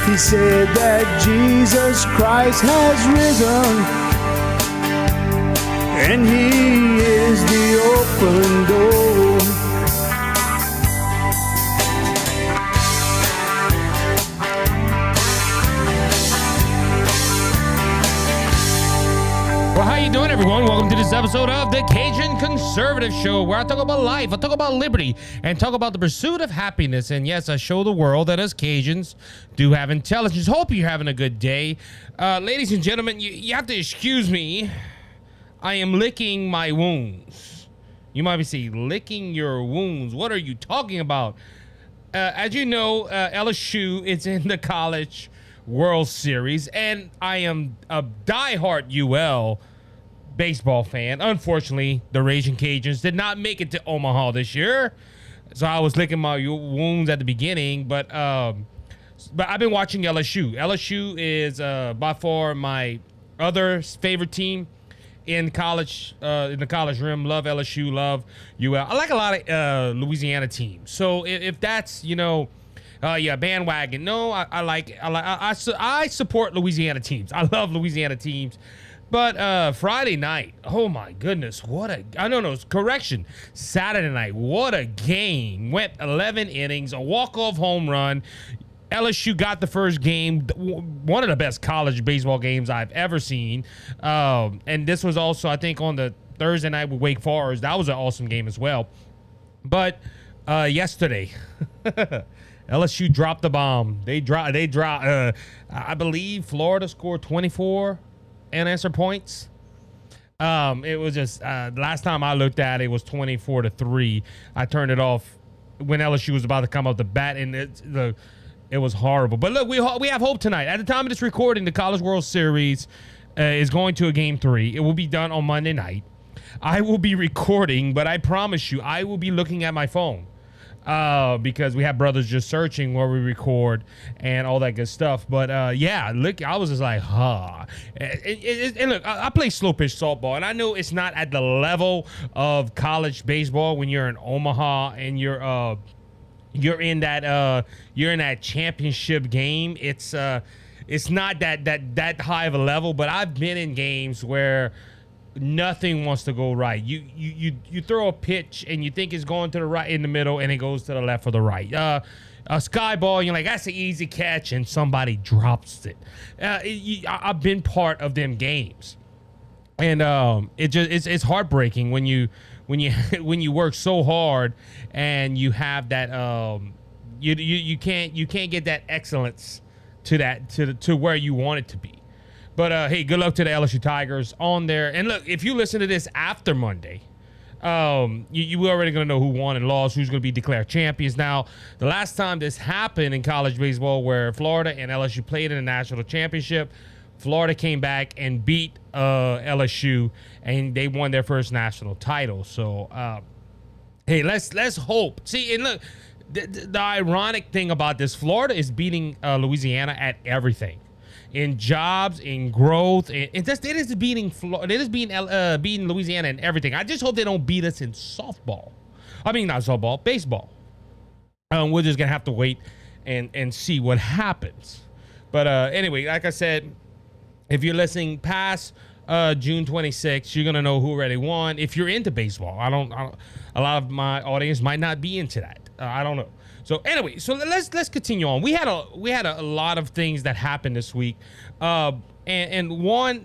He said that Jesus Christ has risen, and he is the open door. Well, how you doing, everyone? Welcome to this episode of the Cajun Conservative Show, where I talk about life, I talk about liberty, and talk about the pursuit of happiness. And yes, I show the world that us Cajuns do have intelligence. Hope you're having a good day. Ladies and gentlemen, you have to excuse me. I am licking my wounds. You might be saying, licking your wounds. What are you talking about? As you know, LSU is in the College World Series, and I am a diehard UL baseball fan. Unfortunately, the Raging Cajuns did not make it to Omaha this year, so I was licking my wounds at the beginning. But I've been watching LSU. LSU is by far my other favorite team in college, in the college rim. Love LSU, love UL. I like a lot of Louisiana teams. So if that's, bandwagon. No, I support Louisiana teams. I love Louisiana teams. But Friday night, oh my goodness, Saturday night, what a game. Went 11 innings, a walk-off home run. LSU got the first game, one of the best college baseball games I've ever seen. And this was also, I think, on the Thursday night with Wake Forest. That was an awesome game as well. But yesterday, LSU dropped the bomb. They dropped. I believe Florida scored 24 unanswered points. It was just last time I looked at it was 24-3. I turned it off when LSU was about to come up the bat, and it was horrible. But look, we have hope tonight. At the time of this recording, the College World Series is going to a Game 3. It will be done on Monday night. I will be recording, but I promise you, I will be looking at my phone. Because we have brothers just searching where we record and all that good stuff. But look, I was just like, And look, I play slow pitch softball, and I know it's not at the level of college baseball when you're in Omaha and you're in that championship game. It's not that high of a level, but I've been in games where nothing wants to go right. You throw a pitch and you think it's going to the right in the middle, and it goes to the left or the right. A sky ball, you're like, that's an easy catch, and somebody drops it. I've been part of them games, and it's heartbreaking when you work so hard and you have that you can't get that excellence to where you want it to be. But, hey, good luck to the LSU Tigers on there. And, look, if you listen to this after Monday, you already going to know who won and lost, who's going to be declared champions. Now, the last time this happened in college baseball where Florida and LSU played in a national championship, Florida came back and beat LSU, and they won their first national title. So, hey, let's hope. See, and look, the ironic thing about this, Florida is beating Louisiana at everything. In jobs, in growth, it is beating Louisiana in everything. I just hope they don't beat us in softball. I mean, not softball, baseball. We're just gonna have to wait and see what happens. But anyway, like I said, if you're listening past June 26th, you're gonna know who already won. If you're into baseball, I don't. A lot of my audience might not be into that. I don't know. So anyway, so let's continue on. We had a lot of things that happened this week, and one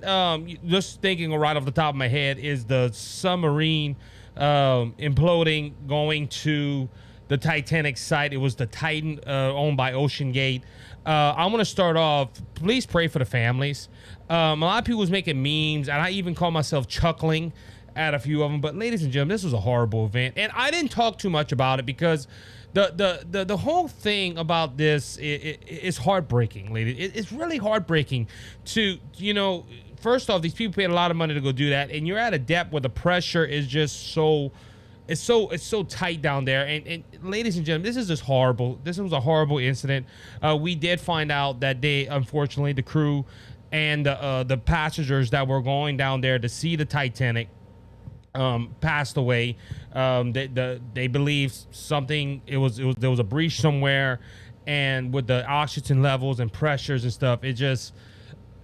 just thinking right off the top of my head is the submarine imploding, going to the Titanic site. It was the Titan owned by Ocean Gate. I want to start off. Please pray for the families. A lot of people was making memes, and I even call myself chuckling at a few of them. But ladies and gentlemen, this was a horrible event, and I didn't talk too much about it because the whole thing about this is heartbreaking, lady. It's really heartbreaking to, first off, these people paid a lot of money to go do that, and you're at a depth where the pressure is just so tight down there. And ladies and gentlemen, this is just horrible. This was a horrible incident. We did find out that unfortunately, the crew and the passengers that were going down there to see the Titanic passed away. They believe something. There was a breach somewhere, and with the oxygen levels and pressures and stuff, it just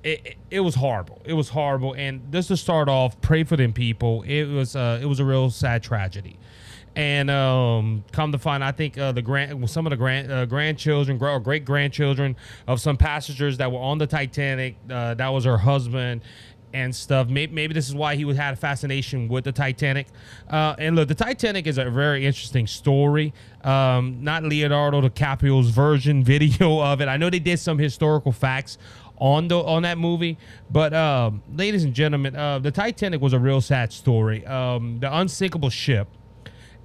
it was horrible. It was horrible. And just to start off, pray for them people. It was a real sad tragedy. And come to find, I think some of the grandchildren or great grandchildren of some passengers that were on the Titanic, that was her husband and stuff. Maybe this is why he had a fascination with the Titanic. And look, the Titanic is a very interesting story. Not Leonardo DiCaprio's video of it. I know they did some historical facts on that movie, but ladies and gentlemen, the Titanic was a real sad story. The unsinkable ship,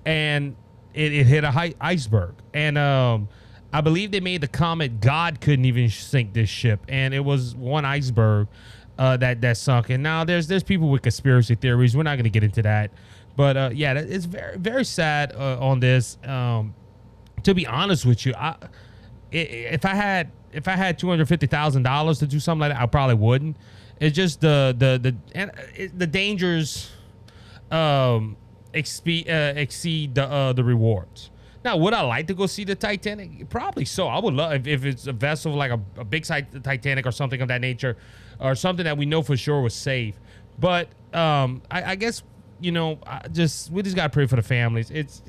and it hit a iceberg, and I believe they made the comment God couldn't even sink this ship, and it was one iceberg that sunk. And now there's people with conspiracy theories. We're not going to get into that, but yeah, it's very, very sad on this. To be honest with you, if I had $250,000 to do something like that, I probably wouldn't. It's just the dangers exceed the rewards. Now, would I like to go see the Titanic? Probably so. I would love if it's a vessel like a big Titanic or something of that nature, or something that we know for sure was safe. But I guess we just gotta pray for the families. It's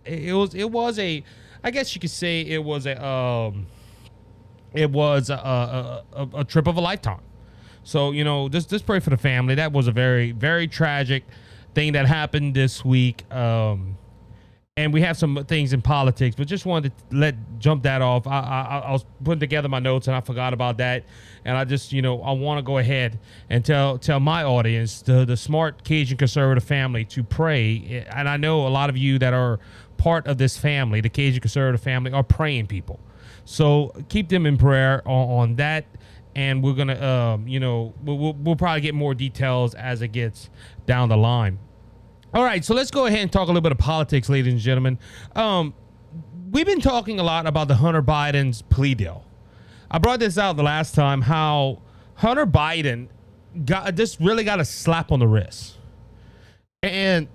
it was a, I guess you could say it was a trip of a lifetime. So just pray for the family. That was a very, very tragic thing that happened this week. And we have some things in politics, but just wanted to jump that off. I was putting together my notes and I forgot about that. And I just, I want to go ahead and tell my audience, the smart Cajun Conservative family, to pray. And I know a lot of you that are part of this family, the Cajun Conservative family, are praying people. So keep them in prayer on that. And we're going to, we'll probably get more details as it gets down the line. All right, so let's go ahead and talk a little bit of politics, ladies and gentlemen. We've been talking a lot about the Hunter Biden's plea deal. I brought this out the last time, how Hunter Biden got a slap on the wrist. And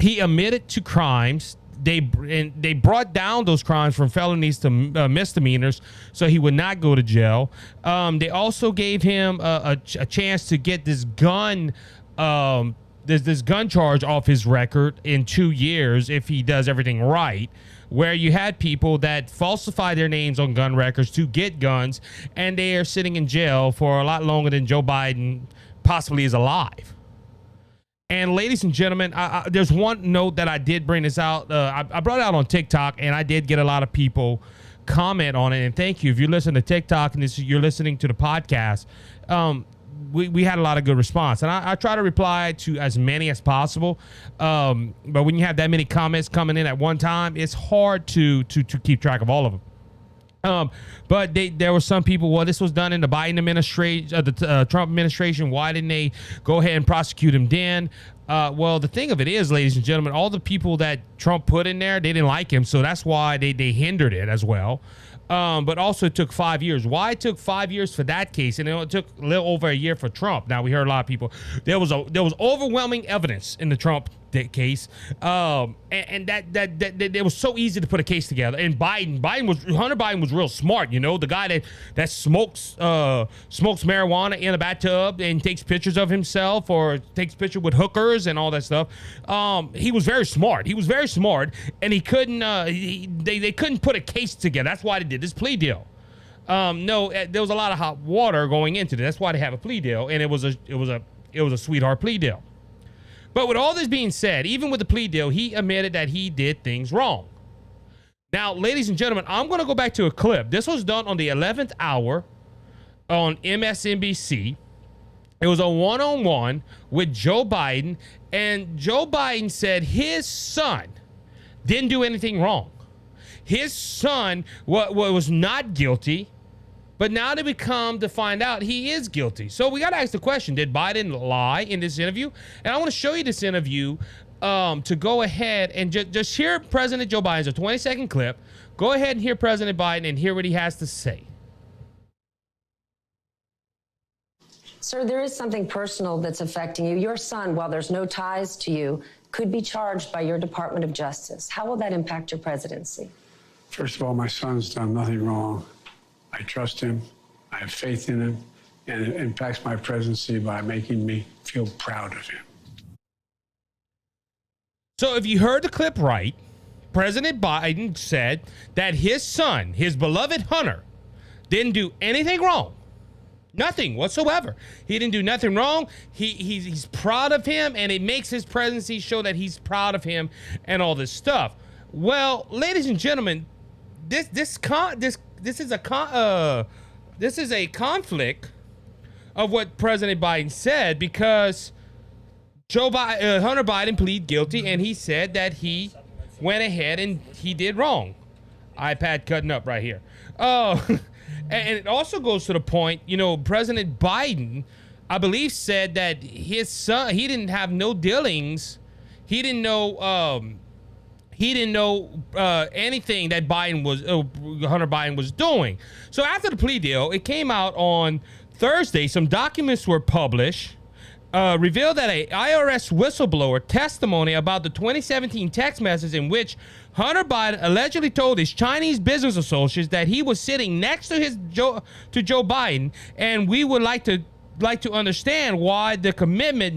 he admitted to crimes. They brought down those crimes from felonies to misdemeanors, so he would not go to jail. They also gave him a chance to get this gun this gun charge off his record in 2 years if he does everything right, where you had people that falsify their names on gun records to get guns, and they are sitting in jail for a lot longer than Joe Biden possibly is alive. And ladies and gentlemen, there's one note that I did bring this out. I brought it out on TikTok, and I did get a lot of people comment on it. And thank you. If you listen to TikTok and you're listening to the podcast, we had a lot of good response, and I try to reply to as many as possible. But when you have that many comments coming in at one time, it's hard to keep track of all of them. But there were some people, well, this was done in the Biden administration, the Trump administration. Why didn't they go ahead and prosecute him then? Well, the thing of it is, ladies and gentlemen, all the people that Trump put in there, they didn't like him. So that's why they hindered it as well. But also it took 5 years. Why it took 5 years for that case, and it took a little over a year for Trump? Now, we heard a lot of people. There was overwhelming evidence in the Trump case, and that it was so easy to put a case together. And Hunter Biden was real smart. The guy that smokes marijuana in a bathtub and takes pictures of himself, or takes pictures with hookers and all that stuff. He was very smart. And he couldn't. They couldn't put a case together. That's why they did this plea deal. No, there was a lot of hot water going into it. That's why they have a plea deal, and it was a sweetheart plea deal. But with all this being said, even with the plea deal, he admitted that he did things wrong. Now, ladies and gentlemen, I'm going to go back to a clip. This was done on the 11th hour on MSNBC. It was a one-on-one with Joe Biden, and Joe Biden said his son didn't do anything wrong. His son was not guilty, but now they come to find out he is guilty. So we got to ask the question, did Biden lie in this interview? And I want to show you this interview to go ahead and just hear President Joe Biden. It's a 20-second clip. Go ahead and hear President Biden and hear what he has to say. Sir, there is something personal that's affecting you. Your son, while there's no ties to you, could be charged by your Department of Justice. How will that impact your presidency? First of all, my son's done nothing wrong. I trust him. I have faith in him. And it impacts my presidency by making me feel proud of him. So if you heard the clip right, President Biden said that his son, his beloved Hunter, didn't do anything wrong. Nothing whatsoever. He didn't do nothing wrong. He's proud of him, and it makes his presidency show that he's proud of him and all this stuff. Well, ladies and gentlemen, this is a conflict of what President Biden said, because Hunter Biden pleaded guilty, and he said that he went ahead and he did wrong. iPad cutting up right here. And it also goes to the point, President Biden, I believe, said that his son, he didn't have no dealings. He didn't know anything that Hunter Biden was doing. So after the plea deal, it came out on Thursday. Some documents were published, revealed that a IRS whistleblower testimony about the 2017 text message in which Hunter Biden allegedly told his Chinese business associates that he was sitting next to Joe Biden, and we would like to understand why the commitment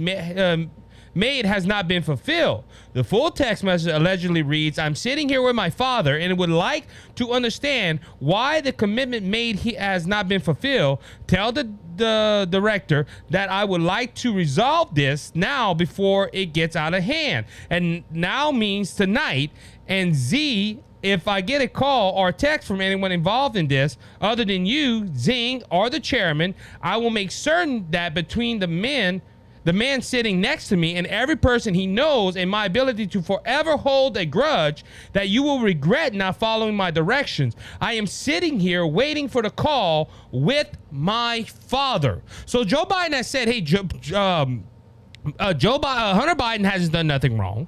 made has not been fulfilled. The full text message allegedly reads, "I'm sitting here with my father and would like to understand why the commitment made has not been fulfilled. Tell the director that I would like to resolve this now before it gets out of hand." And now means tonight. And Z, if I get a call or text from anyone involved in this, other than you, Zing, or the chairman, I will make certain that between the man sitting next to me and every person he knows, and my ability to forever hold a grudge, that you will regret not following my directions. I am sitting here waiting for the call with my father. So Joe Biden has said, hey, Hunter Biden hasn't done nothing wrong.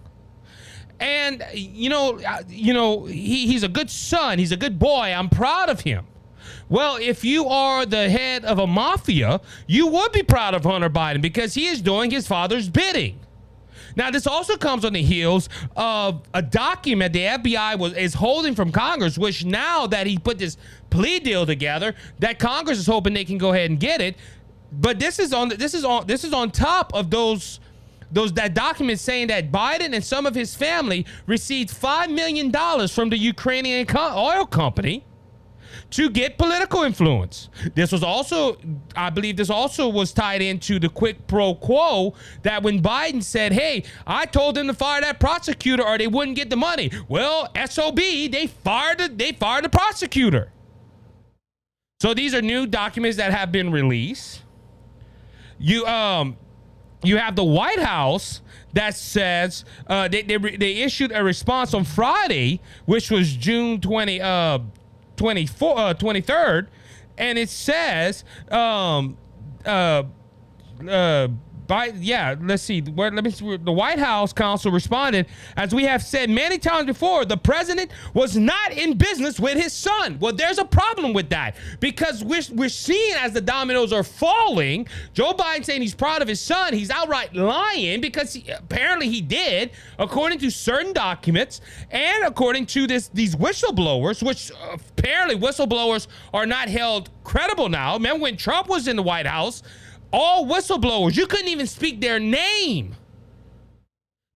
And, he's a good son. He's a good boy. I'm proud of him. Well, if you are the head of a mafia, you would be proud of Hunter Biden because he is doing his father's bidding. Now, this also comes on the heels of a document the FBI is holding from Congress, which now that he put this plea deal together, that Congress is hoping they can go ahead and get it. But this is on top of that document saying that Biden and some of his family received $5 million from the Ukrainian oil company to get political influence. This was also, I believe this also was tied into the quid pro quo that when Biden said, hey, I told them to fire that prosecutor or they wouldn't get the money. Well, SOB, they fired the prosecutor. So these are new documents that have been released. You have the White House that says they issued a response on Friday, which was June 23rd, and it says let's see. The White House counsel responded, as we have said many times before, the president was not in business with his son. Well, there's a problem with that because we're seeing as the dominoes are falling, Joe Biden saying he's proud of his son. He's outright lying because apparently he did, according to certain documents and according to these whistleblowers, which apparently whistleblowers are not held credible now. Remember when Trump was in the White House? All whistleblowers, you couldn't even speak their name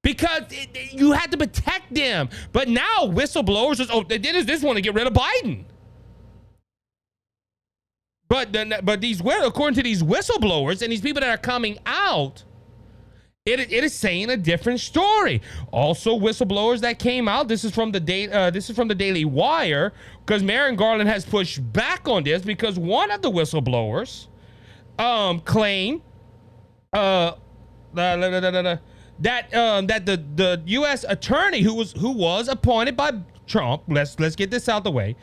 because you had to protect them. But now whistleblowers they just want to get rid of Biden. But according to these whistleblowers and these people that are coming out, it is saying a different story. Also, whistleblowers that came out. This is from the Daily Wire, because Merrick Garland has pushed back on this because one of the whistleblowers claim that the U.S. attorney who was appointed by Trump, let's get this out the way,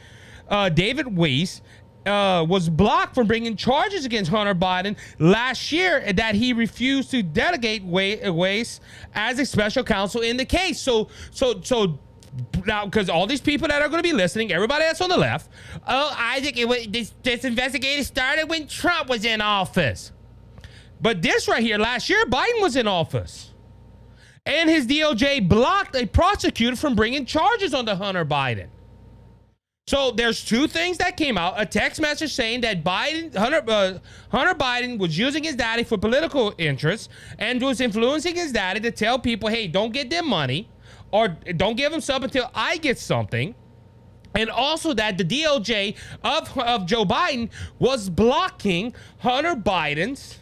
David Weiss, was blocked from bringing charges against Hunter Biden last year, that he refused to delegate Weiss as a special counsel in the case. So now, because all these people that are going to be listening, everybody that's on the left, Isaac, this investigation started when Trump was in office. But this right here, last year, Biden was in office. And his DOJ blocked a prosecutor from bringing charges on Hunter Biden. So there's two things that came out. A text message saying that Hunter Biden was using his daddy for political interests and was influencing his daddy to tell people, hey, don't get them money or don't give them something until I get something. And also that the DOJ of Joe Biden was blocking Hunter Biden's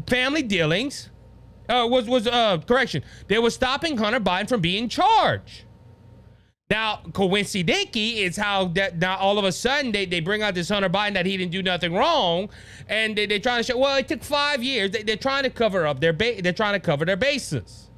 family dealings. Correction. They were stopping Hunter Biden from being charged. Now, coincidentally, it's how that now all of a sudden they bring out this Hunter Biden that he didn't do nothing wrong, and they're trying to show, well, it took 5 years. They're trying to cover up they're trying to cover their bases.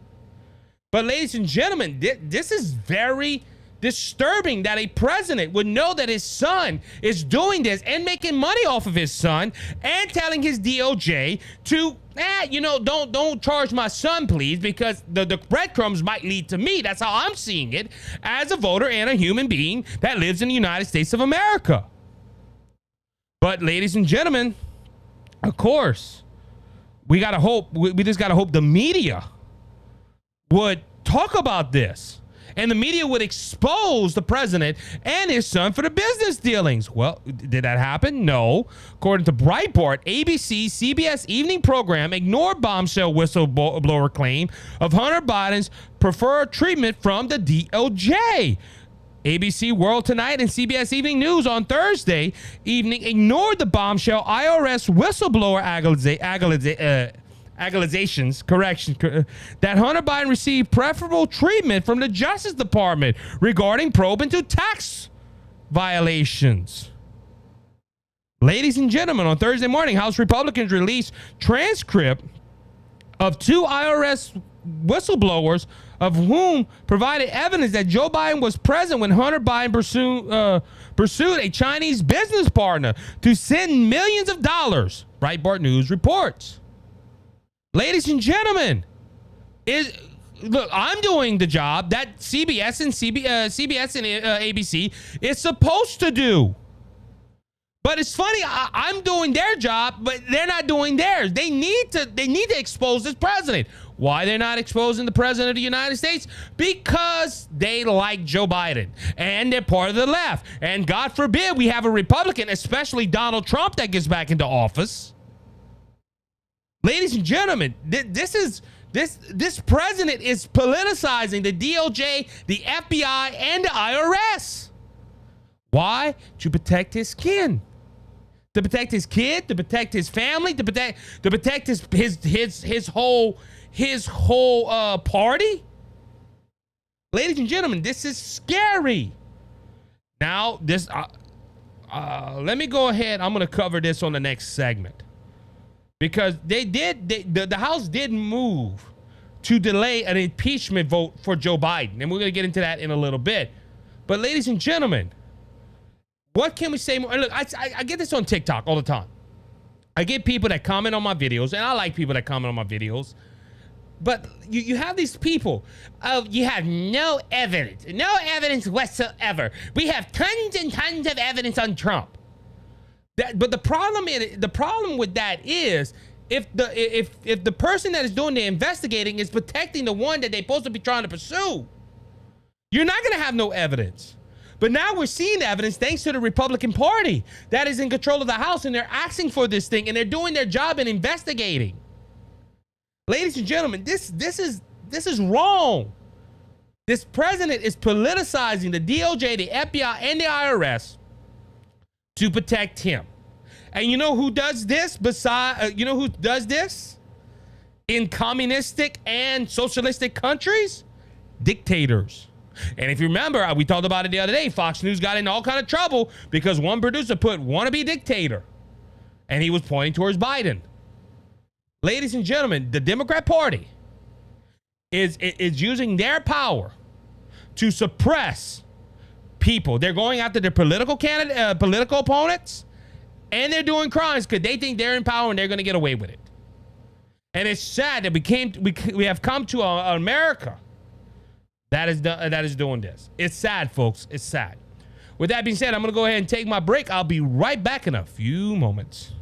But ladies and gentlemen, this is very disturbing that a president would know that his son is doing this and making money off of his son and telling his DOJ to, don't charge my son, please, because the breadcrumbs might lead to me. That's how I'm seeing it as a voter and a human being that lives in the United States of America. But ladies and gentlemen, of course, we just gotta hope the media would talk about this. And the media would expose the president and his son for the business dealings. Well, did that happen? No. According to Breitbart, ABC, CBS evening program ignored bombshell whistleblower claim of Hunter Biden's preferred treatment from the DOJ. ABC World Tonight and CBS Evening News on Thursday evening ignored the bombshell IRS whistleblower accusations that Hunter Biden received preferable treatment from the Justice Department regarding probe into tax violations. Ladies and gentlemen, on Thursday morning, House Republicans released transcript of two IRS whistleblowers of whom provided evidence that Joe Biden was present when Hunter Biden pursued a Chinese business partner to send millions of dollars, Breitbart News reports. Ladies and gentlemen, look, I'm doing the job that CBS and ABC is supposed to do. But it's funny, I'm doing their job, but they're not doing theirs. They need to expose this president. Why they're not exposing the president of the United States? Because they like Joe Biden and they're part of the left. And God forbid we have a Republican, especially Donald Trump, that gets back into office. Ladies and gentlemen, this president is politicizing the DOJ, the FBI, and the IRS. Why? To protect his skin, to protect his kid, to protect his family, to protect his whole party. Ladies and gentlemen, this is scary. Now, let me go ahead. I'm going to cover this on the next segment. Because the House did move to delay an impeachment vote for Joe Biden. And we're going to get into that in a little bit. But ladies and gentlemen, what can we say more? And look, I get this on TikTok all the time. I get people that comment on my videos, and I like people that comment on my videos. But you have these people, you have no evidence whatsoever. We have tons and tons of evidence on Trump. But the problem with that is if the person that is doing the investigating is protecting the one that they're supposed to be trying to pursue, you're not going to have no evidence. But now we're seeing evidence thanks to the Republican Party that is in control of the House, and they're asking for this thing, and they're doing their job in investigating. Ladies and gentlemen, this is wrong. This president is politicizing the DOJ, the FBI, and the IRS to protect him. And you know who does this in communistic and socialistic countries? Dictators. And if you remember, we talked about it the other day, Fox News got in all kind of trouble because one producer put wannabe dictator, and he was pointing towards Biden. Ladies and gentlemen, the Democrat Party is using their power to suppress people. They're going after their political opponents, and they're doing crimes because they think they're in power and they're going to get away with it. And it's sad that we have come to America that is doing this. It's sad, folks. It's sad. With that being said, I'm going to go ahead and take my break. I'll be right back in a few moments.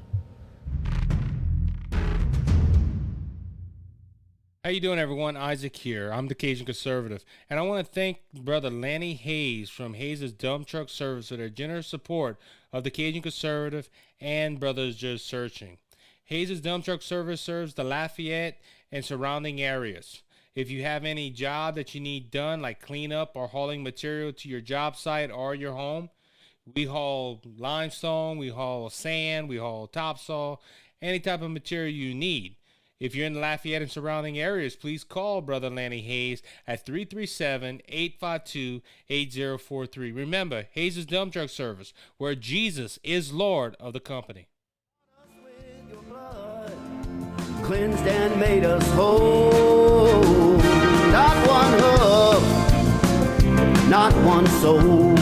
How you doing, everyone? Isaac here. I'm the Cajun Conservative, and I want to thank Brother Lanny Hayes from Hayes' Dump Truck Service for their generous support of the Cajun Conservative and Brothers Just Searching. Hayes' Dump Truck Service serves the Lafayette and surrounding areas. If you have any job that you need done, like cleanup or hauling material to your job site or your home, we haul limestone, we haul sand, we haul topsoil, any type of material you need. If you're in the Lafayette and surrounding areas, please call Brother Lanny Hayes at 337-852-8043. Remember, Hayes' Dump Truck Service, where Jesus is Lord of the company. Cleansed and made us whole. Not one hoof, not one soul.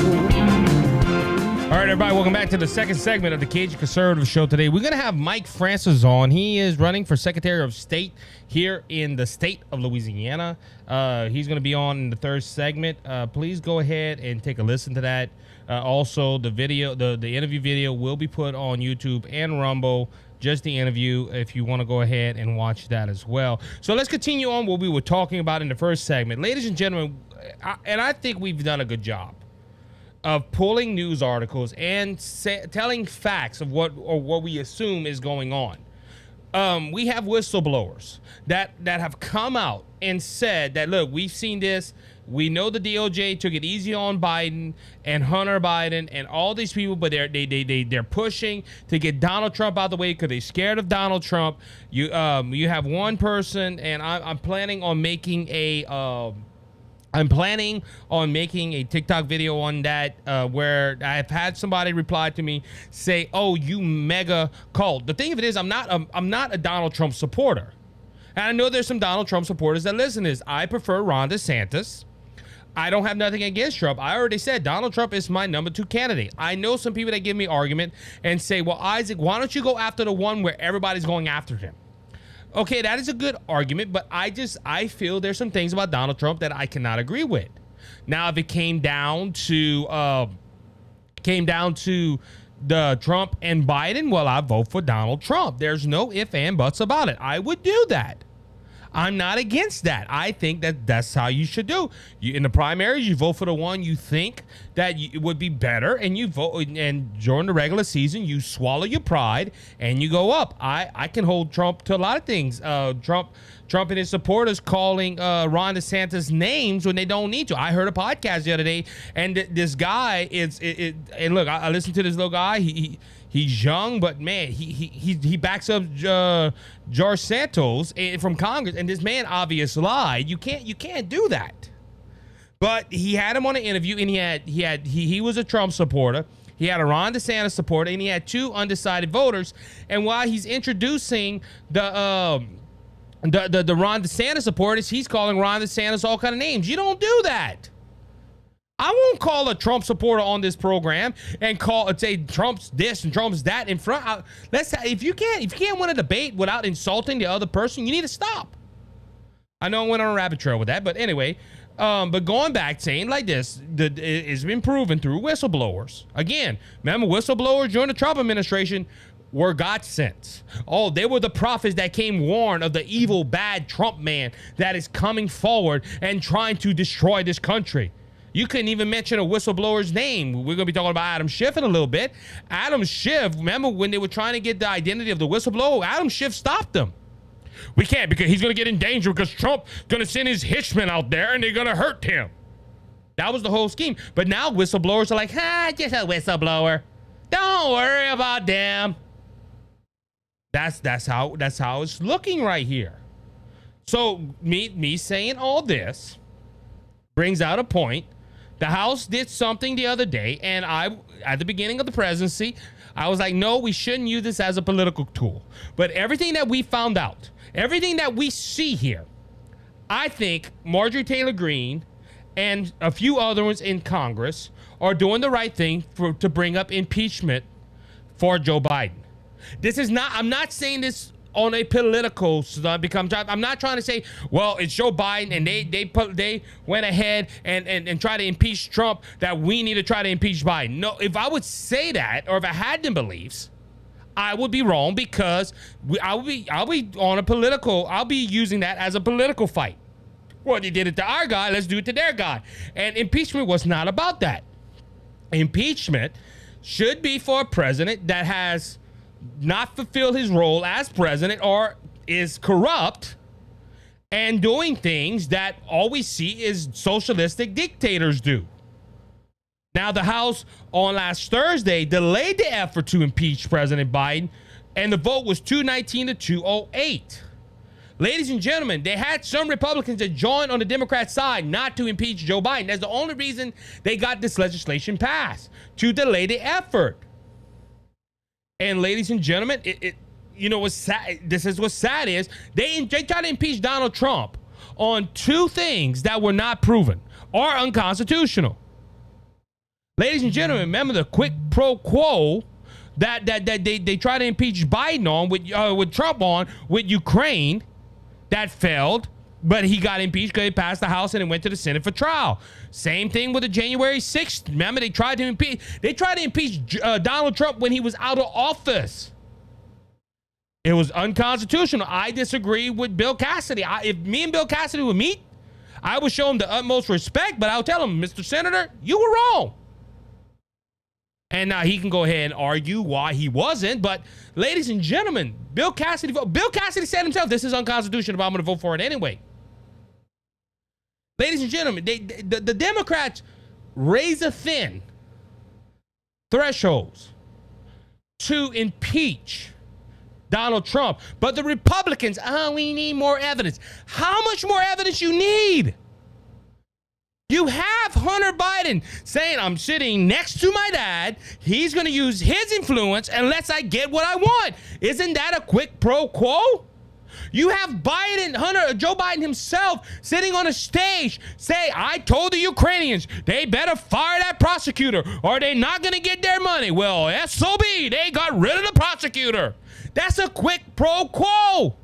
All right, everybody, welcome back to the second segment of the Cajun Conservative Show today. We're going to have Mike Francis on. He is running for Secretary of State here in the state of Louisiana. He's going to be on in the third segment. Please go ahead and take a listen to that. Also, the video, the interview video will be put on YouTube and Rumble. Just the interview, if you want to go ahead and watch that as well. So let's continue on what we were talking about in the first segment. Ladies and gentlemen, I think we've done a good job of pulling news articles and telling facts of what we assume is going on. We have whistleblowers that have come out and said that, look, we've seen this. We know the DOJ took it easy on Biden and Hunter Biden and all these people, but they're pushing to get Donald Trump out of the way because they're scared of Donald Trump. You have one person, and I'm planning on making a TikTok video on that where I've had somebody reply to me, say, "Oh, you mega cult." The thing of it is, I'm not a Donald Trump supporter, and I know there's some Donald Trump supporters that listen to this. I prefer Ron DeSantis. I don't have nothing against Trump. I already said Donald Trump is my number 2 candidate. I know some people that give me argument and say, "Well, Isaac, why don't you go after the one where everybody's going after him?" Okay, that is a good argument, but I feel there's some things about Donald Trump that I cannot agree with. Now, if it came down to the Trump and Biden, well, I vote for Donald Trump. There's no ifs and buts about it. I would do that. I'm not against that. I think that's how you should do. In the primaries, you vote for the one you think that it would be better, and you vote. And during the regular season, you swallow your pride and you go up. I can hold Trump to a lot of things. Trump and his supporters calling Ron DeSantis names when they don't need to. I heard a podcast the other day, and this guy and look, I listened to this little guy. He's young, but man, he backs up George Santos from Congress, and this man obviously lied. You can't do that. But he had him on an interview, and he was a Trump supporter. He had a Ron DeSantis supporter, and he had 2 undecided voters. And while he's introducing the Ron DeSantis supporters, he's calling Ron DeSantis all kind of names. You don't do that. I won't call a Trump supporter on this program and say Trump's this and Trump's that in front. If you can't win a debate without insulting the other person, you need to stop. I know I went on a rabbit trail with that, but anyway, but going back, saying like this, it's been proven through whistleblowers. Again, remember whistleblowers during the Trump administration were God sent. Oh, they were the prophets that came warn of the evil, bad Trump man that is coming forward and trying to destroy this country. You couldn't even mention a whistleblower's name. We're going to be talking about Adam Schiff in a little bit. Adam Schiff, remember when they were trying to get the identity of the whistleblower? Adam Schiff stopped them. We can't, because he's going to get in danger because Trump going to send his hitchmen out there and they're going to hurt him. That was the whole scheme. But now whistleblowers are like, just a whistleblower. Don't worry about them. That's how it's looking right here. So me saying all this brings out a point. The House did something the other day, and at the beginning of the presidency, I was like, no, we shouldn't use this as a political tool. But everything that we found out, everything that we see here, I think Marjorie Taylor Greene and a few other ones in Congress are doing the right thing to bring up impeachment for Joe Biden. This is not, I'm not saying this on a political I'm not trying to say, well, it's Joe Biden and they went ahead and try to impeach Trump, that we need to try to impeach Biden. No, if I would say that, or if I had them beliefs, I would be wrong because I'll be using that as a political fight. Well, they did it to our guy, let's do it to their guy. And impeachment was not about that. Impeachment should be for a president that has not fulfilled his role as president or is corrupt and doing things that all we see is socialistic dictators do. Now, the House on last Thursday delayed the effort to impeach President Biden, and the vote was 219 to 208. Ladies and gentlemen, they had some Republicans that joined on the Democrat side not to impeach Joe Biden. That's the only reason they got this legislation passed, to delay the effort. And ladies and gentlemen, what's sad? This is what's sad is they tried to impeach Donald Trump on two things that were not proven or unconstitutional. Ladies and gentlemen, remember the quid pro quo that they tried to impeach Biden on with Trump on with Ukraine. That failed, but he got impeached because he passed the House and it went to the Senate for trial. Same thing with the January 6th. Remember, they tried to impeach Donald Trump when he was out of office. It was unconstitutional. I disagree with Bill Cassidy. If me and Bill Cassidy would meet, I would show him the utmost respect, but I'll tell him, Mr. Senator, you were wrong. And now he can go ahead and argue why he wasn't. But ladies and gentlemen, Bill Cassidy said himself, this is unconstitutional, but I'm going to vote for it anyway. Ladies and gentlemen, the Democrats razor thin thresholds to impeach Donald Trump. But the Republicans, we need more evidence. How much more evidence you need? You have Hunter Biden saying, I'm sitting next to my dad. He's going to use his influence unless I get what I want. Isn't that a quick pro quo? You have Joe Biden himself sitting on a stage say, I told the Ukrainians they better fire that prosecutor or they're not going to get their money. Well, SOB, they got rid of the prosecutor. That's a quick pro quo.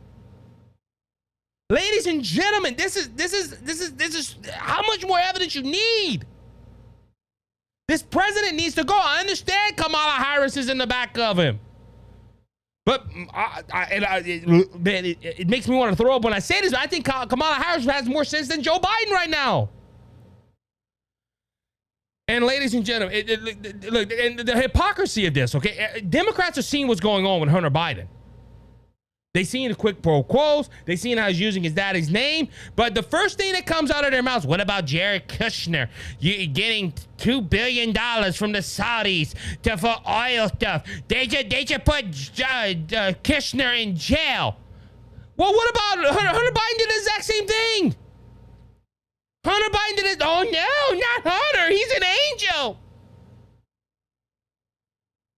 Ladies and gentlemen, this is how much more evidence you need. This president needs to go. I understand Kamala Harris is in the back of him. But it makes me want to throw up when I say this. I think Kamala Harris has more sense than Joe Biden right now. And ladies and gentlemen, look, and the hypocrisy of this, okay? Democrats are seeing what's going on with Hunter Biden. They seen the quick pro quos. They seen how he's using his daddy's name. But the first thing that comes out of their mouths, what about Jared Kushner? You getting $2 billion from the Saudis for oil stuff. They just put Kushner in jail. Well, what about Hunter Biden did the exact same thing. Hunter Biden did it. Oh, no, not Hunter. He's an angel.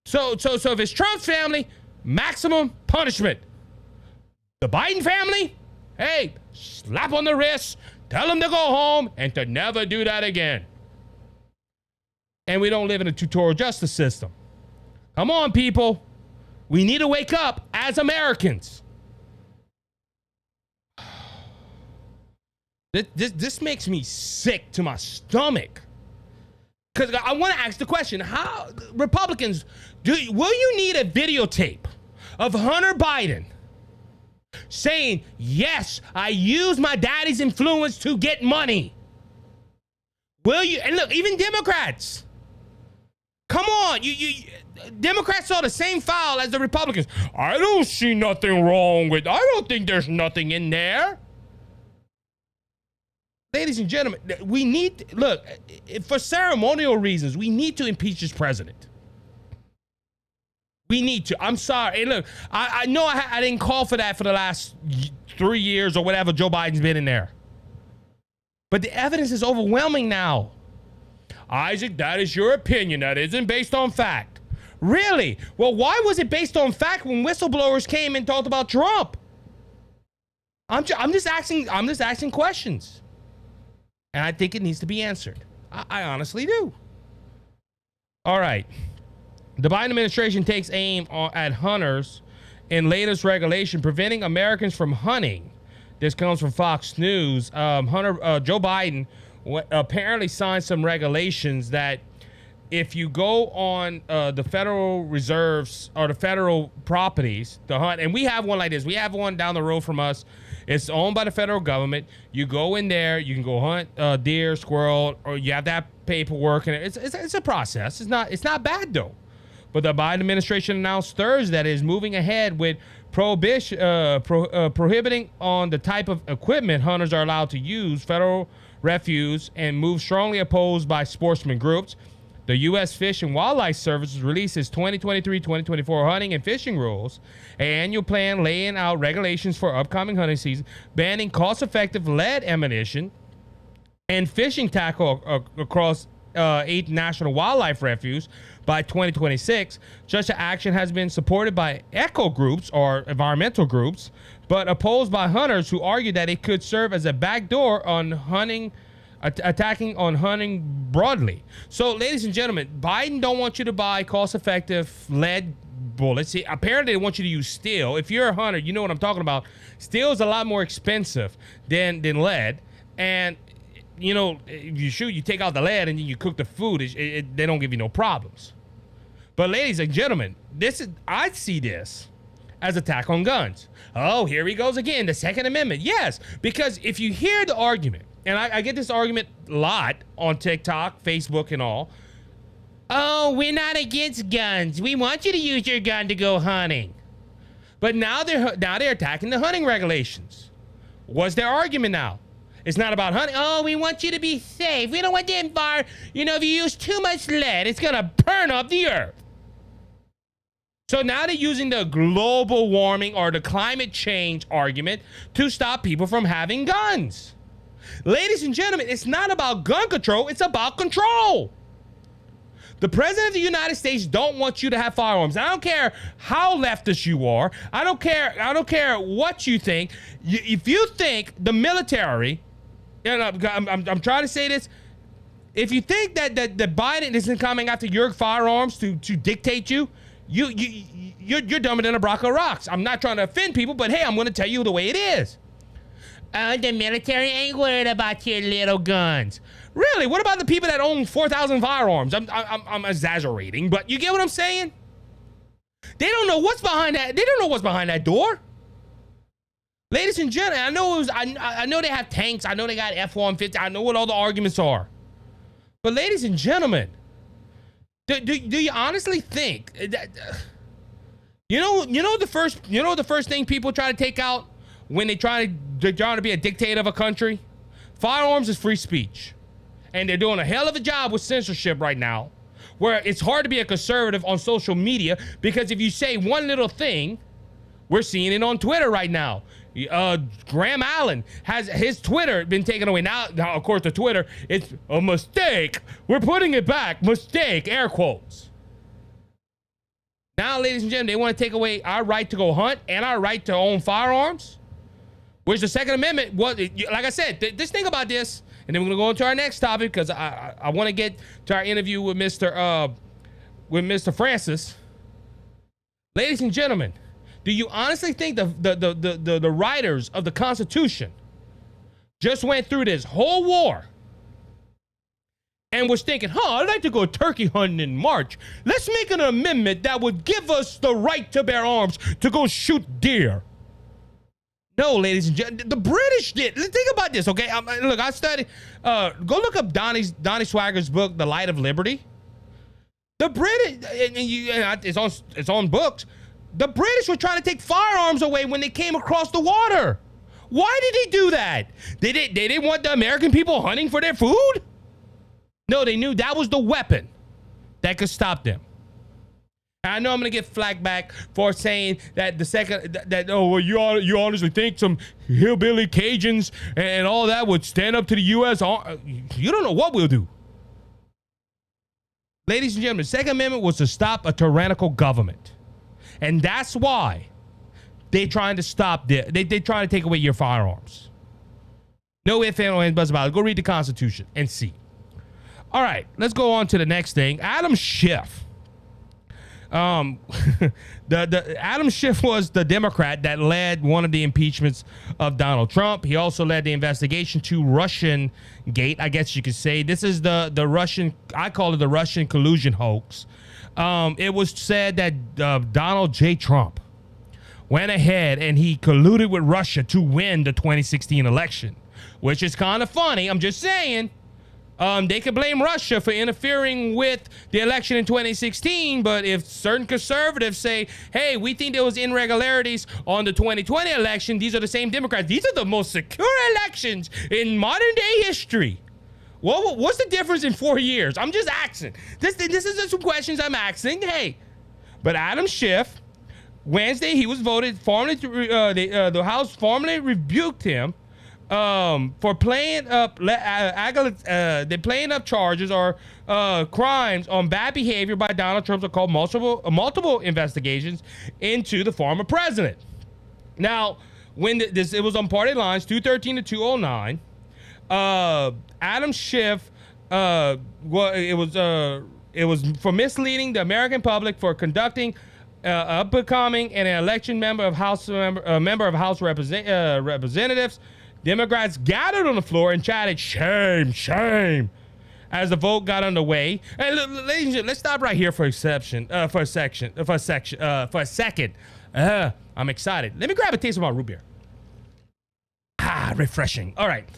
So if it's Trump's family, maximum punishment. The Biden family, hey, slap on the wrist, tell them to go home and to never do that again. And we don't live in a tutorial justice system. Come on, people. We need to wake up as Americans. This makes me sick to my stomach. Because I want to ask the question, how, Republicans, will you need a videotape of Hunter Biden saying, yes, I use my daddy's influence to get money? Will you? And look, even Democrats, come on, you Democrats saw the same file as the Republicans. I don't see nothing wrong with, I don't think there's nothing in there. Ladies and gentlemen, we need, look, for ceremonial reasons, we need to impeach this president. We need to. I'm sorry. Hey, look, I know I didn't call for that for the last 3 years or whatever Joe Biden's been in there. But the evidence is overwhelming now. Isaac, that is your opinion. That isn't based on fact. Really? Well, why was it based on fact when whistleblowers came and talked about Trump? I'm just asking questions. And I think it needs to be answered. I honestly do. All right. The Biden administration takes aim at hunters in latest regulation preventing Americans from hunting. This comes from Fox News. Joe Biden apparently signed some regulations that if you go on the federal reserves or the federal properties to hunt, and we have one like this. We have one down the road from us. It's owned by the federal government. You go in there, you can go hunt deer, squirrel, or you have that paperwork, and it's a process. It's not bad though. But the Biden administration announced Thursday that it is moving ahead with prohibiting on the type of equipment hunters are allowed to use, federal refuse, and move strongly opposed by sportsman groups. The U.S. Fish and Wildlife Service released its 2023-2024 hunting and fishing rules, an annual plan laying out regulations for upcoming hunting season, banning cost-effective lead ammunition and fishing tackle across 8 national wildlife refuges by 2026. Such an action has been supported by eco groups or environmental groups, but opposed by hunters who argue that it could serve as a backdoor on hunting. Attacking on hunting broadly. So, ladies and gentlemen, Biden don't want you to buy cost-effective lead bullets. Apparently, they want you to use steel. If you're a hunter, you know what I'm talking about. Steel is a lot more expensive than lead. And, you know, if you shoot, you take out the lead and then you cook the food. They don't give you no problems. But, ladies and gentlemen, I see this as attack on guns. Oh, here he goes again, the Second Amendment. Yes, because if you hear the argument, and I get this argument a lot on TikTok, Facebook, and all. Oh, we're not against guns. We want you to use your gun to go hunting. But now they're attacking the hunting regulations. What's their argument now? It's not about hunting. Oh, we want you to be safe. We don't want the environment. You know, if you use too much lead, it's going to burn up the earth. So now they're using the global warming or the climate change argument to stop people from having guns. Ladies and gentlemen, it's not about gun control, it's about control. The president of the United States don't want you to have firearms. I don't care how leftist you are. I don't care what you think. If you think the military, and I'm trying to say this, if you think that Biden isn't coming after your firearms to dictate you're dumber than a block of rocks. I'm not trying to offend people, but hey, I'm going to tell you the way it is. The military ain't worried about your little guns. Really? What about the people that own 4,000 firearms? I'm exaggerating, but you get what I'm saying? They don't know what's behind that. They don't know what's behind that door. Ladies and gentlemen, I know they have tanks. I know they got F-150. I know what all the arguments are. But ladies and gentlemen, do you honestly think that the first thing people try to take out when they're trying to be a dictator of a country? Firearms is free speech. And they're doing a hell of a job with censorship right now, where it's hard to be a conservative on social media, because if you say one little thing, we're seeing it on Twitter right now. Graham Allen has his Twitter been taken away. Now, of course, the Twitter, it's a mistake. We're putting it back. Mistake, air quotes. Now, ladies and gentlemen, they want to take away our right to go hunt and our right to own firearms. Which the Second Amendment was, like I said, just think about this, and then we're gonna go into our next topic, because I want to get to our interview with Mr. Francis. Ladies and gentlemen, do you honestly think the writers of the Constitution just went through this whole war and was thinking, I'd like to go turkey hunting in March. Let's make an amendment that would give us the right to bear arms to go shoot deer? No, ladies and gentlemen, the British did. Think about this, okay? Look, I studied. Go look up Donnie Swagger's book, The Light of Liberty. The British, it's on books. The British were trying to take firearms away when they came across the water. Why did they do that? They didn't want the American people hunting for their food? No, they knew that was the weapon that could stop them. I know I'm gonna get flack back for saying that you honestly think some hillbilly Cajuns and all that would stand up to the U.S. You don't know what we'll do. Ladies and gentlemen, the Second Amendment was to stop a tyrannical government, and that's why they're trying to stop they're trying to take away your firearms. No ifs, ands, or ands, buts about it. Go read the Constitution and see. All right, let's go on to the next thing. Adam Schiff. The Adam Schiff was the Democrat that led one of the impeachments of Donald Trump. He also led the investigation to Russian Gate, I guess you could say. This is the Russian, I call it the Russian collusion hoax. It was said that Donald J. Trump went ahead and he colluded with Russia to win the 2016 election, which is kind of funny. I'm just saying. They could blame Russia for interfering with the election in 2016, but if certain conservatives say, hey, we think there was irregularities on the 2020 election, these are the same Democrats. These are the most secure elections in modern day history. Well, what's the difference in 4 years? I'm just asking. This is some questions I'm asking. Hey, but Adam Schiff, Wednesday, he was voted formally. The House formally rebuked him for playing up charges or crimes on bad behavior by Donald Trump are called multiple investigations into the former president. Now, when it was on party lines 213 to 209, Adam Schiff it was for misleading the American public for conducting becoming an election member of House Representatives. Democrats gathered on the floor and chatted, shame, shame, as the vote got underway. And ladies and gentlemen, let's stop right here for a second. I'm excited. Let me grab a taste of my root beer. Refreshing. All right.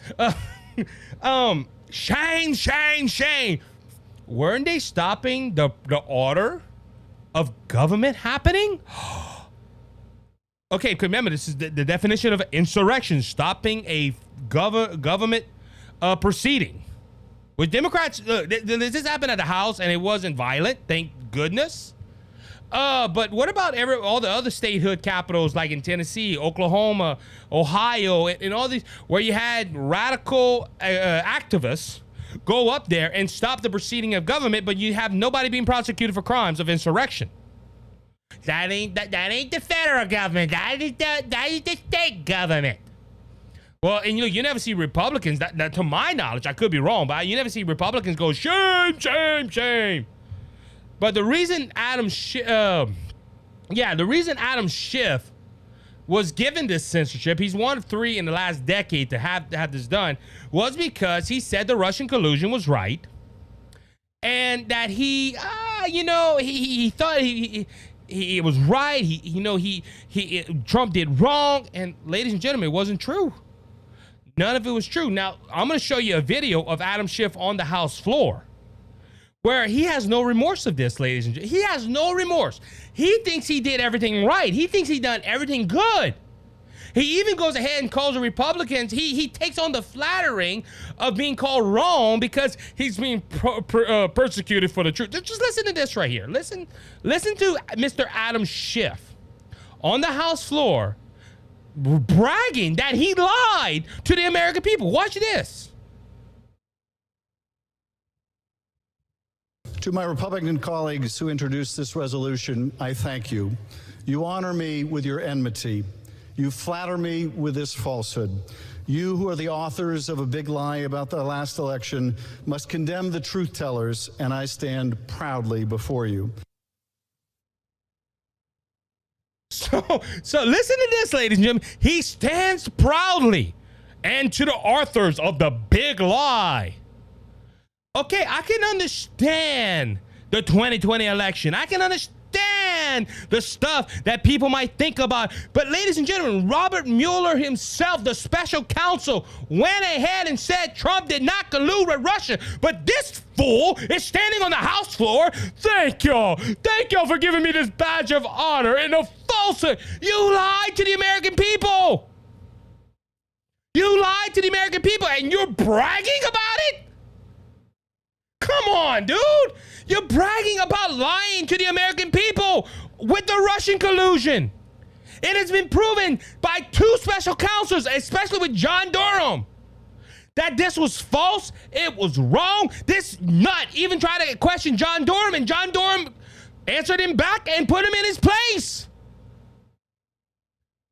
Shame, shame, shame. Weren't they stopping the order of government happening? Okay, remember, this is the definition of insurrection, stopping a government proceeding. With Democrats, this happened at the House, and it wasn't violent, thank goodness. But what about all the other statehood capitals, like in Tennessee, Oklahoma, Ohio, and all these, where you had radical activists go up there and stop the proceeding of government, but you have nobody being prosecuted for crimes of insurrection? That ain't the federal government. That is the state government. Well, and you never see Republicans. That to my knowledge, I could be wrong, but you never see Republicans go shame, shame, shame. But the reason Adam Schiff was given this censorship, he's one of three in the last decade to have this done, was because he said the Russian collusion was right, and that he thought he was right. Trump did wrong, and ladies and gentlemen, it wasn't true. None of it was true. Now, I'm going to show you a video of Adam Schiff on the House floor where he has no remorse of this, ladies and gentlemen. He has no remorse. He thinks he did everything right. He thinks he done everything good. He even goes ahead and calls the Republicans. He takes on the flattering of being called wrong because he's being persecuted for the truth. Just listen to this right here. Listen to Mr. Adam Schiff on the House floor bragging that he lied to the American people. Watch this. To my Republican colleagues who introduced this resolution, I thank you. You honor me with your enmity. You flatter me with this falsehood. You, who are the authors of a big lie about the last election, must condemn the truth tellers, and I stand proudly before you. So listen to this, ladies and gentlemen. He stands proudly, and to the authors of the big lie. Okay, I can understand the 2020 election. I can understand the stuff that people might think about. But ladies and gentlemen, Robert Mueller himself, the special counsel, went ahead and said Trump did not collude with Russia. But this fool is standing on the House floor. Thank y'all. Thank y'all for giving me this badge of honor and a falsehood. You lied to the American people. You lied to the American people, and you're bragging about it? Come on, dude. You're bragging about lying to the American people with the Russian collusion. It has been proven by two special counsels, especially with John Durham, that this was false. It was wrong. This nut even tried to question John Durham, and John Durham answered him back and put him in his place.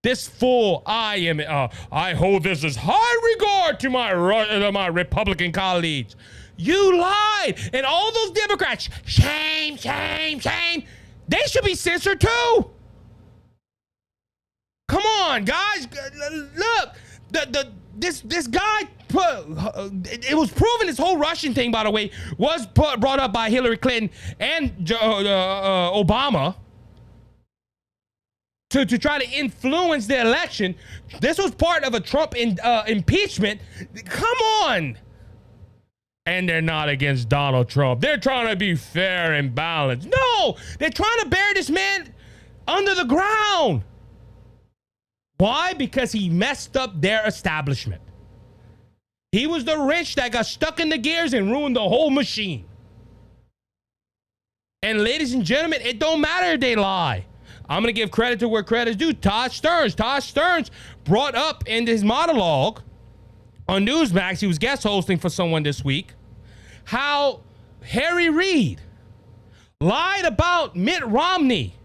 This fool, I hold this as high regard to my Republican colleagues. You lied, and all those Democrats, shame, shame, shame. They should be censored too. Come on, guys. Look, this guy it was proven, this whole Russian thing, by the way, was brought up by Hillary Clinton and Obama to try to influence the election. This was part of a Trump impeachment. Come on. And they're not against Donald Trump. They're trying to be fair and balanced. No, they're trying to bury this man under the ground. Why? Because he messed up their establishment. He was the wrench that got stuck in the gears and ruined the whole machine. And ladies and gentlemen, it don't matter if they lie. I'm going to give credit to where credit's due. Todd Stearns brought up in his monologue on Newsmax, he was guest hosting for someone this week, how Harry Reid lied about Mitt Romney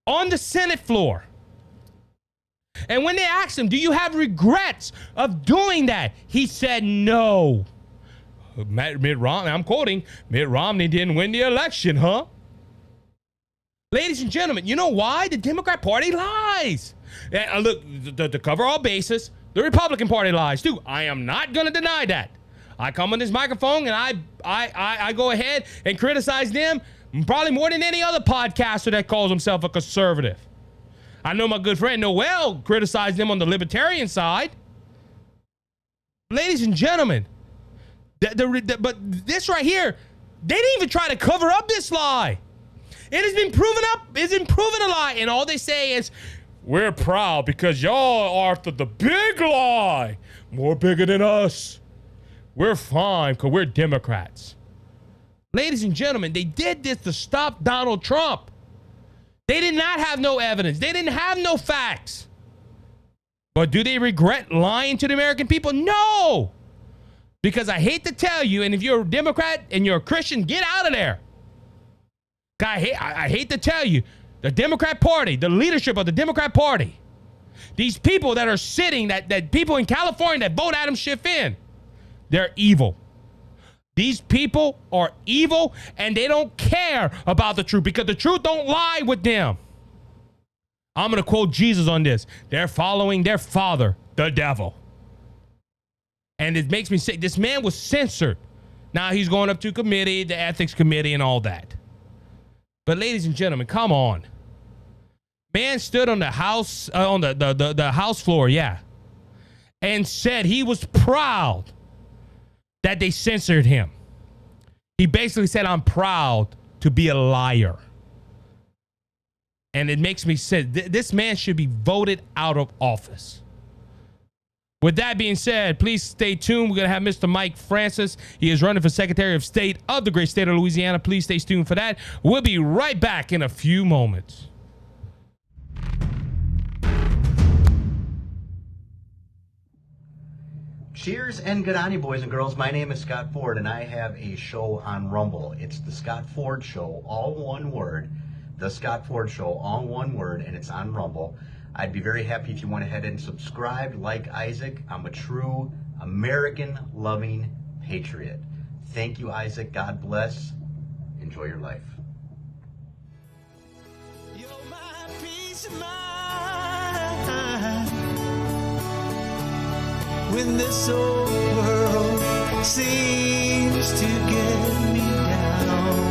on the Senate floor. And when they asked him, do you have regrets of doing that? He said no. Mitt Romney, I'm quoting, Mitt Romney didn't win the election, huh? Ladies and gentlemen, you know why? The Democrat Party lies. And look, to cover all bases, the Republican Party lies too. I am not going to deny that. I come on this microphone and I go ahead and criticize them probably more than any other podcaster that calls himself a conservative. I know my good friend Noel criticized them on the libertarian side. Ladies and gentlemen, but this right here, they didn't even try to cover up this lie. It has been proven up. It's been proven a lie. And all they say is, we're proud because y'all are after the big lie. More bigger than us. We're fine because we're Democrats. Ladies and gentlemen, they did this to stop Donald Trump. They did not have no evidence. They didn't have no facts. But do they regret lying to the American people? No. Because I hate to tell you, and if you're a Democrat and you're a Christian, get out of there. I hate to tell you, the Democrat Party, the leadership of the Democrat Party, these people that are sitting, that people in California that vote Adam Schiff in, they're evil. These people are evil and they don't care about the truth because the truth don't lie with them. I'm going to quote Jesus on this. They're following their father, the devil. And it makes me say, this man was censored. Now he's going up to committee, the ethics committee and all that. But ladies and gentlemen, come on. Man stood on the house, on the house floor, yeah, and said he was proud that they censored him. He basically said, I'm proud to be a liar. And it makes me say, this man should be voted out of office. With that being said, please stay tuned. We're going to have Mr. Mike Francis. He is running for Secretary of State of the great state of Louisiana. Please stay tuned for that. We'll be right back in a few moments. Cheers and good on you, boys and girls. My name is Scott Ford, and I have a show on Rumble. It's the Scott Ford Show, all one word. The Scott Ford Show, all one word, and it's on Rumble. I'd be very happy if you went ahead and subscribed. Like Isaac, I'm a true American-loving patriot. Thank you, Isaac. God bless. Enjoy your life. You're my peace of mind when this old world seems to get me down.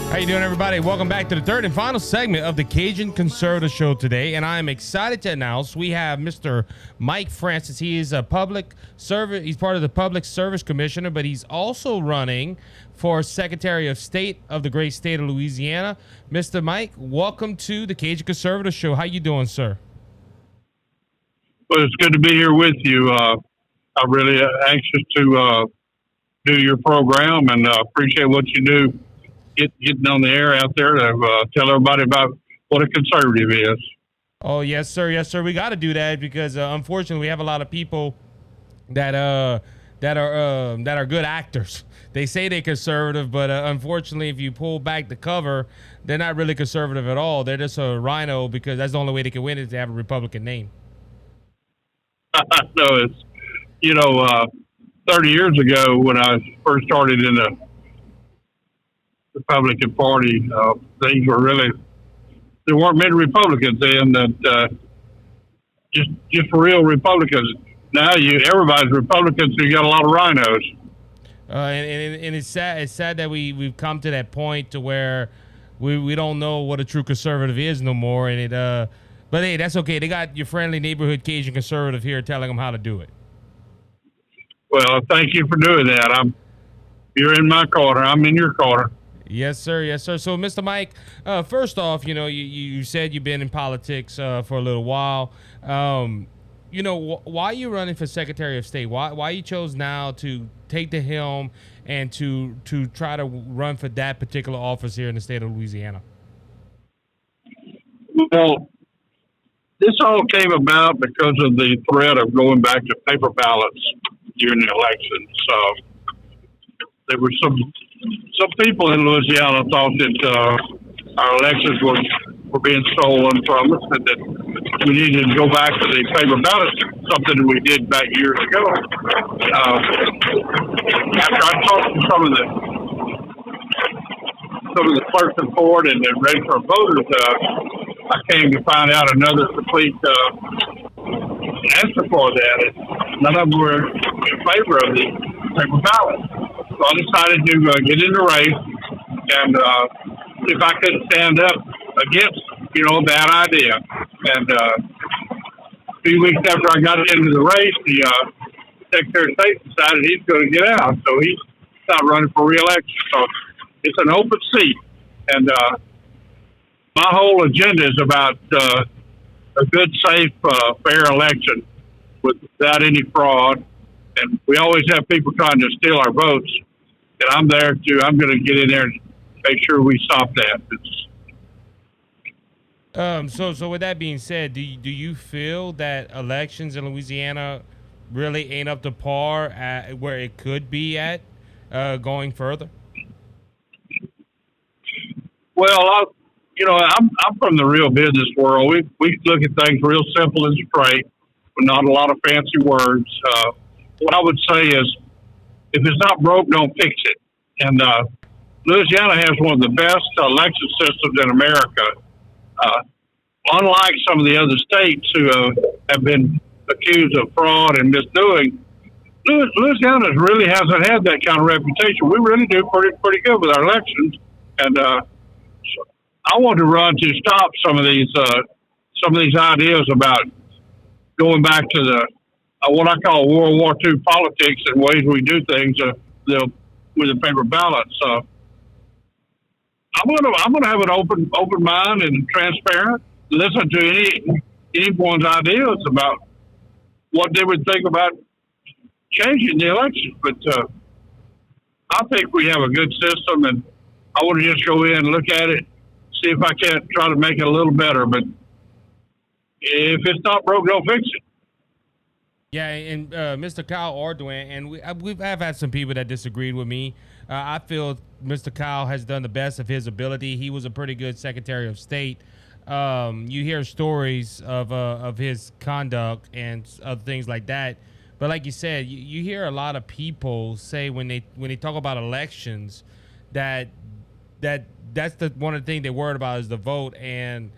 How you doing, everybody? Welcome back to the third and final segment of the Cajun Conservative Show today, and I am excited to announce we have Mr. Mike Francis. He is a public service. He's part of the Public Service Commissioner, but he's also running for Secretary of State of the great state of Louisiana. Mr. Mike, welcome to the Cajun Conservative Show. How you doing, sir? Well, it's good to be here with you. I'm really anxious to do your program and appreciate what you do. Getting on the air out there to tell everybody about what a conservative is. Oh, yes, sir. Yes, sir. We got to do that because unfortunately we have a lot of people that are good actors. They say they're conservative, but unfortunately, if you pull back the cover, they're not really conservative at all. They're just a rhino because that's the only way they can win is to have a Republican name. No, it's 30 years ago when I first started in the Republican Party. Things were really, there weren't many Republicans then that just real Republicans. Now everybody's Republicans, so you got a lot of rhinos. And it's sad. It's sad that we've come to that point to where we don't know what a true conservative is no more. And but hey, that's okay. They got your friendly neighborhood Cajun conservative here telling them how to do it. Well, thank you for doing that. You're in my corner. I'm in your corner. Yes, sir. Yes, sir. So, Mr. Mike, first off, you said you've been in politics for a little while. Why are you running for Secretary of State? Why you chose now to take the helm and to try to run for that particular office here in the state of Louisiana? Well, this all came about because of the threat of going back to paper ballots during the election. So there were some people in Louisiana thought that our elections were being stolen from us, and that we needed to go back to the paper ballot, something that we did back years ago. After I talked to some of the clerks in Ford and the registered voters, I came to find out another complete answer for that. None of them were in favor of the paper ballot. So I decided to get in the race and see if I could stand up against, a bad idea. And a few weeks after I got into the race, the Secretary of State decided he's going to get out. So he's not running for re-election. So it's an open seat. And my whole agenda is about a good, safe, fair election without any fraud. And we always have people trying to steal our votes. And I'm going to get in there and make sure we stop that. So with that being said, do you feel that elections in Louisiana really ain't up to par at where it could be at going further? Well, I'm from the real business world. We look at things real simple and straight, with not a lot of fancy words. What I would say is, if it's not broke, don't fix it. And Louisiana has one of the best election systems in America. Unlike some of the other states who have been accused of fraud and misdoing, Louisiana really hasn't had that kind of reputation. We really do pretty good with our elections. And I want to run to stop some of these ideas about going back to the what I call World War II politics and ways we do things with the paper ballot. So I'm gonna have an open mind and transparent. Listen to anyone's ideas about what they would think about changing the election. But I think we have a good system, and I want to just go in and look at it, see if I can't try to make it a little better. But if it's not broke, don't fix it. Yeah, and Mr. Kyle Ordwin, and we've had some people that disagreed with me. I feel Mr. Kyle has done the best of his ability. He was a pretty good Secretary of State. You hear stories of his conduct and other things like that, but like you said, you hear a lot of people say when they talk about elections that's the one of the things they're worried about is the vote. And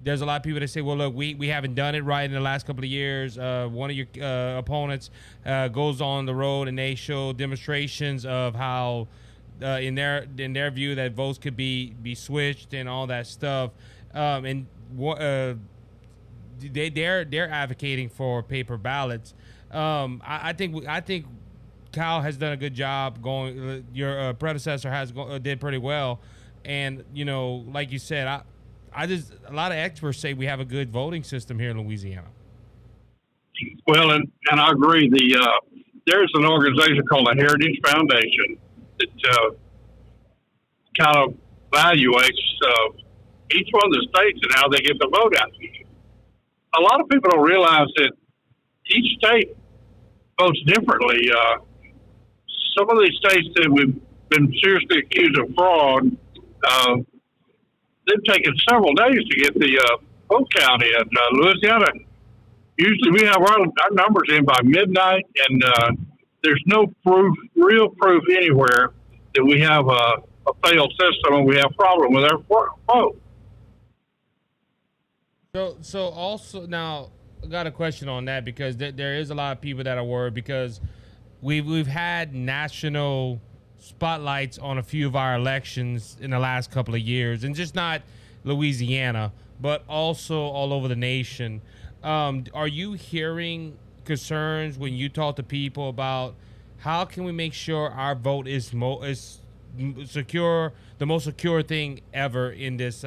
there's a lot of people that say, well, look, we haven't done it right in the last couple of years. One of your opponents goes on the road and they show demonstrations of how, in their view, that votes could be switched and all that stuff. And they're advocating for paper ballots. I think Kyle has done a good job going. Your predecessor did pretty well, and like you said, a lot of experts say we have a good voting system here in Louisiana. Well, and I agree. There's an organization called the Heritage Foundation that kind of evaluates each one of the states and how they get the vote out. A lot of people don't realize that each state votes differently. Some of these states that we've been seriously accused of fraud, they've taken several days to get the vote count in. Louisiana, usually we have our numbers in by midnight, and there's no real proof anywhere that we have a failed system and we have a problem with our vote. So also now I got a question on that, because there is a lot of people that are worried, because we've had national spotlights on a few of our elections in the last couple of years, and just not Louisiana, but also all over the nation. Are you hearing concerns when you talk to people about how can we make sure our vote is secure, the most secure thing ever in this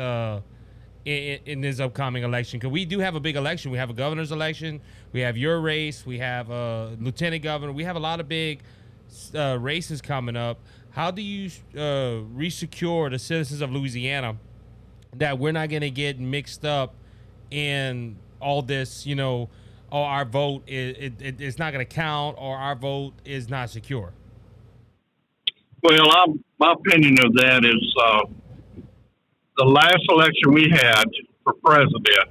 in this upcoming election? Because we do have a big election. We have a governor's election. We have your race. We have a lieutenant governor. We have a lot of big races coming up. How do you resecure the citizens of Louisiana that we're not going to get mixed up in all this, oh, our vote it's not going to count, or our vote is not secure? Well, my opinion of that is the last election we had for president,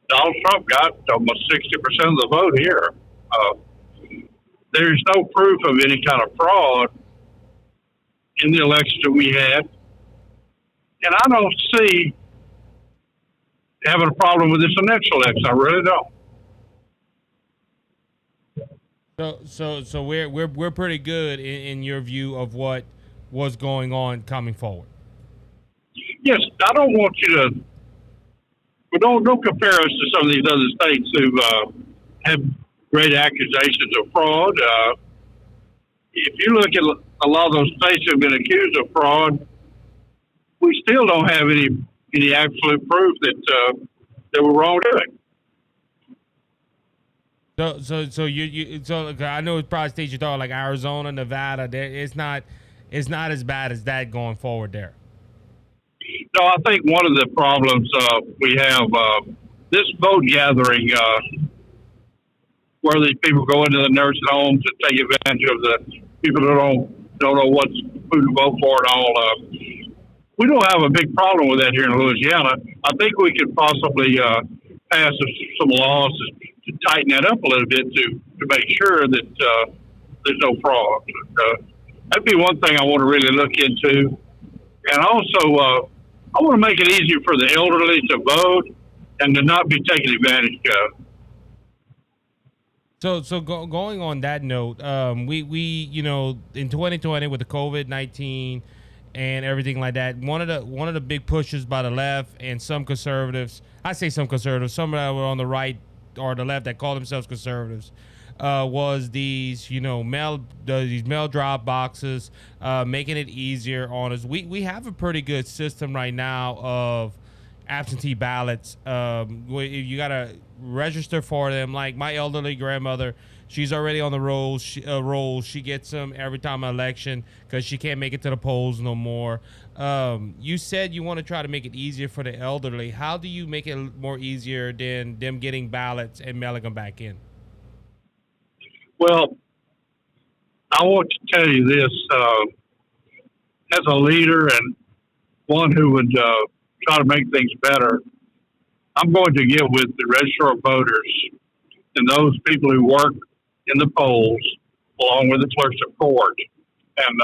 Donald Trump got almost 60% of the vote here. There's no proof of any kind of fraud in the election that we had. And I don't see having a problem with this next election. I really don't. So we're pretty good in your view of what was going on coming forward. Yes, I don't want you to. But don't compare us to some of these other states who have great accusations of fraud. If you look at a lot of those states that have been accused of fraud, we still don't have any absolute proof that they were wrongdoing. So I know it's probably states you're talking like Arizona, Nevada. It's not as bad as that going forward there. No, I think one of the problems we have this vote gathering, where these people go into the nursing homes and take advantage of the people who don't know who to vote for and all. We don't have a big problem with that here in Louisiana. I think we could possibly pass some laws to tighten that up a little bit to make sure that there's no fraud. That'd be one thing I want to really look into. And also, I want to make it easier for the elderly to vote and to not be taken advantage of. So going on that note, we in 2020 with the COVID-19 and everything like that, one of the big pushes by the left and some conservatives, I say some conservatives, some that were on the right or the left that call themselves conservatives, was these mail drop boxes, making it easier on us. We have a pretty good system right now of absentee ballots. You gotta register for them. Like my elderly grandmother, she's already on the rolls. She gets them every time an election because she can't make it to the polls no more. You said you want to try to make it easier for the elderly. How do you make it more easier than them getting ballots and mailing them back in? Well, I want to tell you this, as a leader and one who would try to make things better, I'm going to get with the register of voters and those people who work in the polls along with the clerks of court. And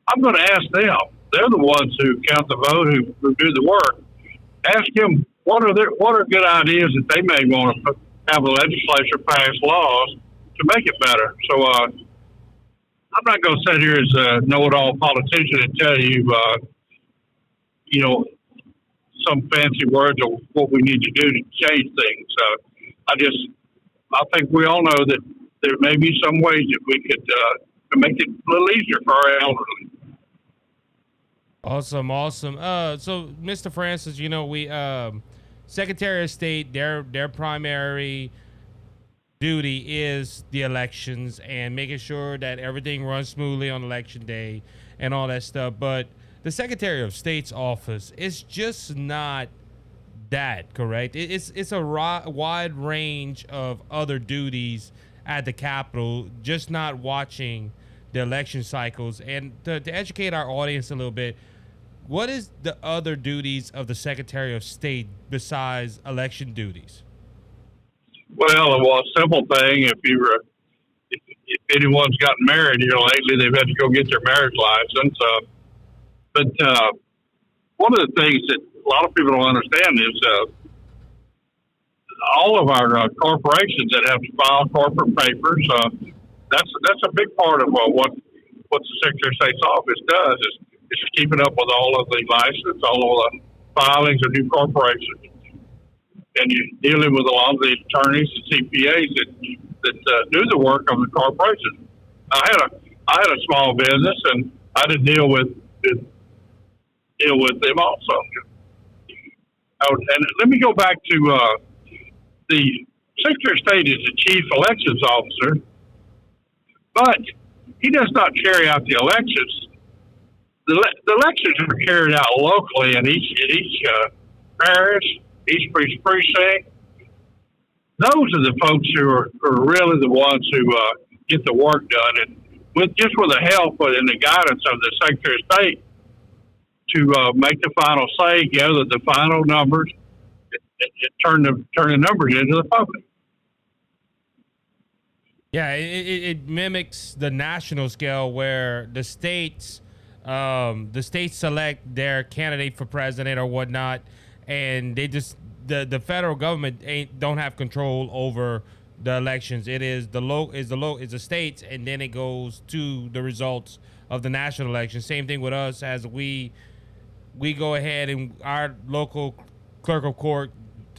I'm going to ask them. They're the ones who count the vote, who do the work. Ask them what are good ideas that they may want to have the legislature pass laws to make it better. So I'm not going to sit here as a know-it-all politician and tell you, some fancy words of what we need to do to change things. I think we all know that there may be some ways that we could to make it a little easier for our elderly. Awesome. So, Mr. Francis, we Secretary of State, their primary duty is the elections and making sure that everything runs smoothly on election day and all that stuff. But the Secretary of State's office is just not that, correct? It's a wide range of other duties at the Capitol, just not watching the election cycles. And to educate our audience a little bit, what is the other duties of the Secretary of State besides election duties? Well, a simple thing. if anyone's gotten married here lately, they've had to go get their marriage license. But one of the things that a lot of people don't understand is all of our corporations that have to file corporate papers. That's a big part of what the Secretary of State's office does is keeping up with all of the license, all of the filings of new corporations, and you're dealing with a lot of the attorneys and CPAs that do the work of the corporation. I had a small business, and I had to deal with them also. And let me go back to the Secretary of State is the chief elections officer, but he does not carry out the elections. The elections are carried out locally in each parish, each precinct. Those are the folks who are really the ones who get the work done, and with the help and the guidance of the Secretary of State to make the final say, gather the final numbers, and turn the numbers into the public. Yeah, it mimics the national scale where the states select their candidate for president or whatnot, and they just the federal government don't have control over the elections. It is the states, and then it goes to the results of the national election. Same thing with us, as we go ahead and our local clerk of court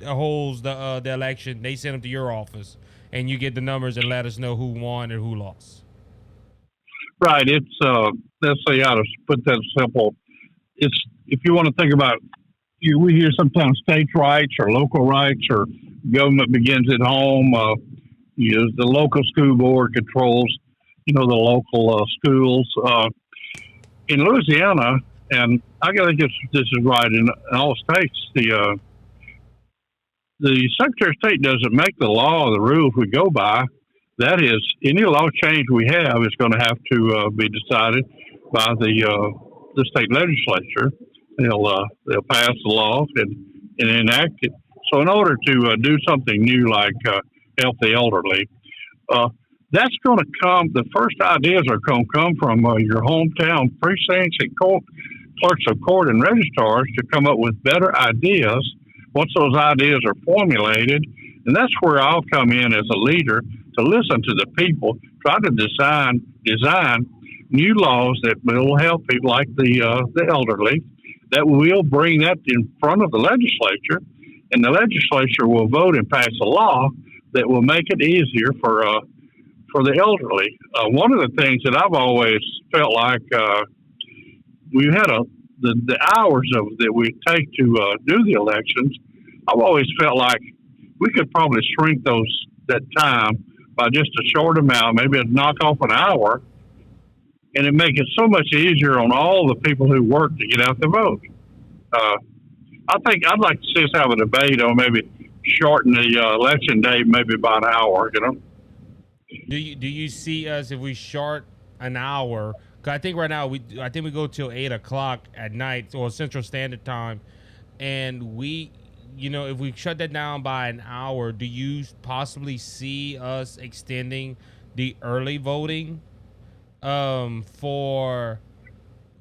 holds the election. They send them to your office, and you get the numbers and let us know who won or who lost. Right. It's let's say how to put that simple. It's if you want to think about we hear sometimes states' rights or local rights or government begins at home. The local school board controls, the local schools. In Louisiana, and I got to guess this is right in all states, the Secretary of State doesn't make the law or the rules we go by. That is, any law change we have is going to have to be decided by the state legislature. They'll pass the laws and enact it. So in order to do something new like help the elderly, that's going to come. The first ideas are going to come from your hometown precincts and clerks of court and registrars to come up with better ideas. Once those ideas are formulated, and that's where I'll come in as a leader to listen to the people, try to design new laws that will help people like the elderly, that will bring that in front of the legislature, and the legislature will vote and pass a law that will make it easier for the elderly. One of the things that I've always felt like we had the hours that we take to do the elections. I've always felt like we could probably shrink that time by just a short amount, maybe a knock off an hour, and it make it so much easier on all the people who work to get out the vote. I think I'd like to see us have a debate on maybe shorten the election day maybe by an hour. Do you see us if we short an hour? Cause I think right now we go till 8 o'clock at night or Central Standard Time, and if we shut that down by an hour, do you possibly see us extending the early voting for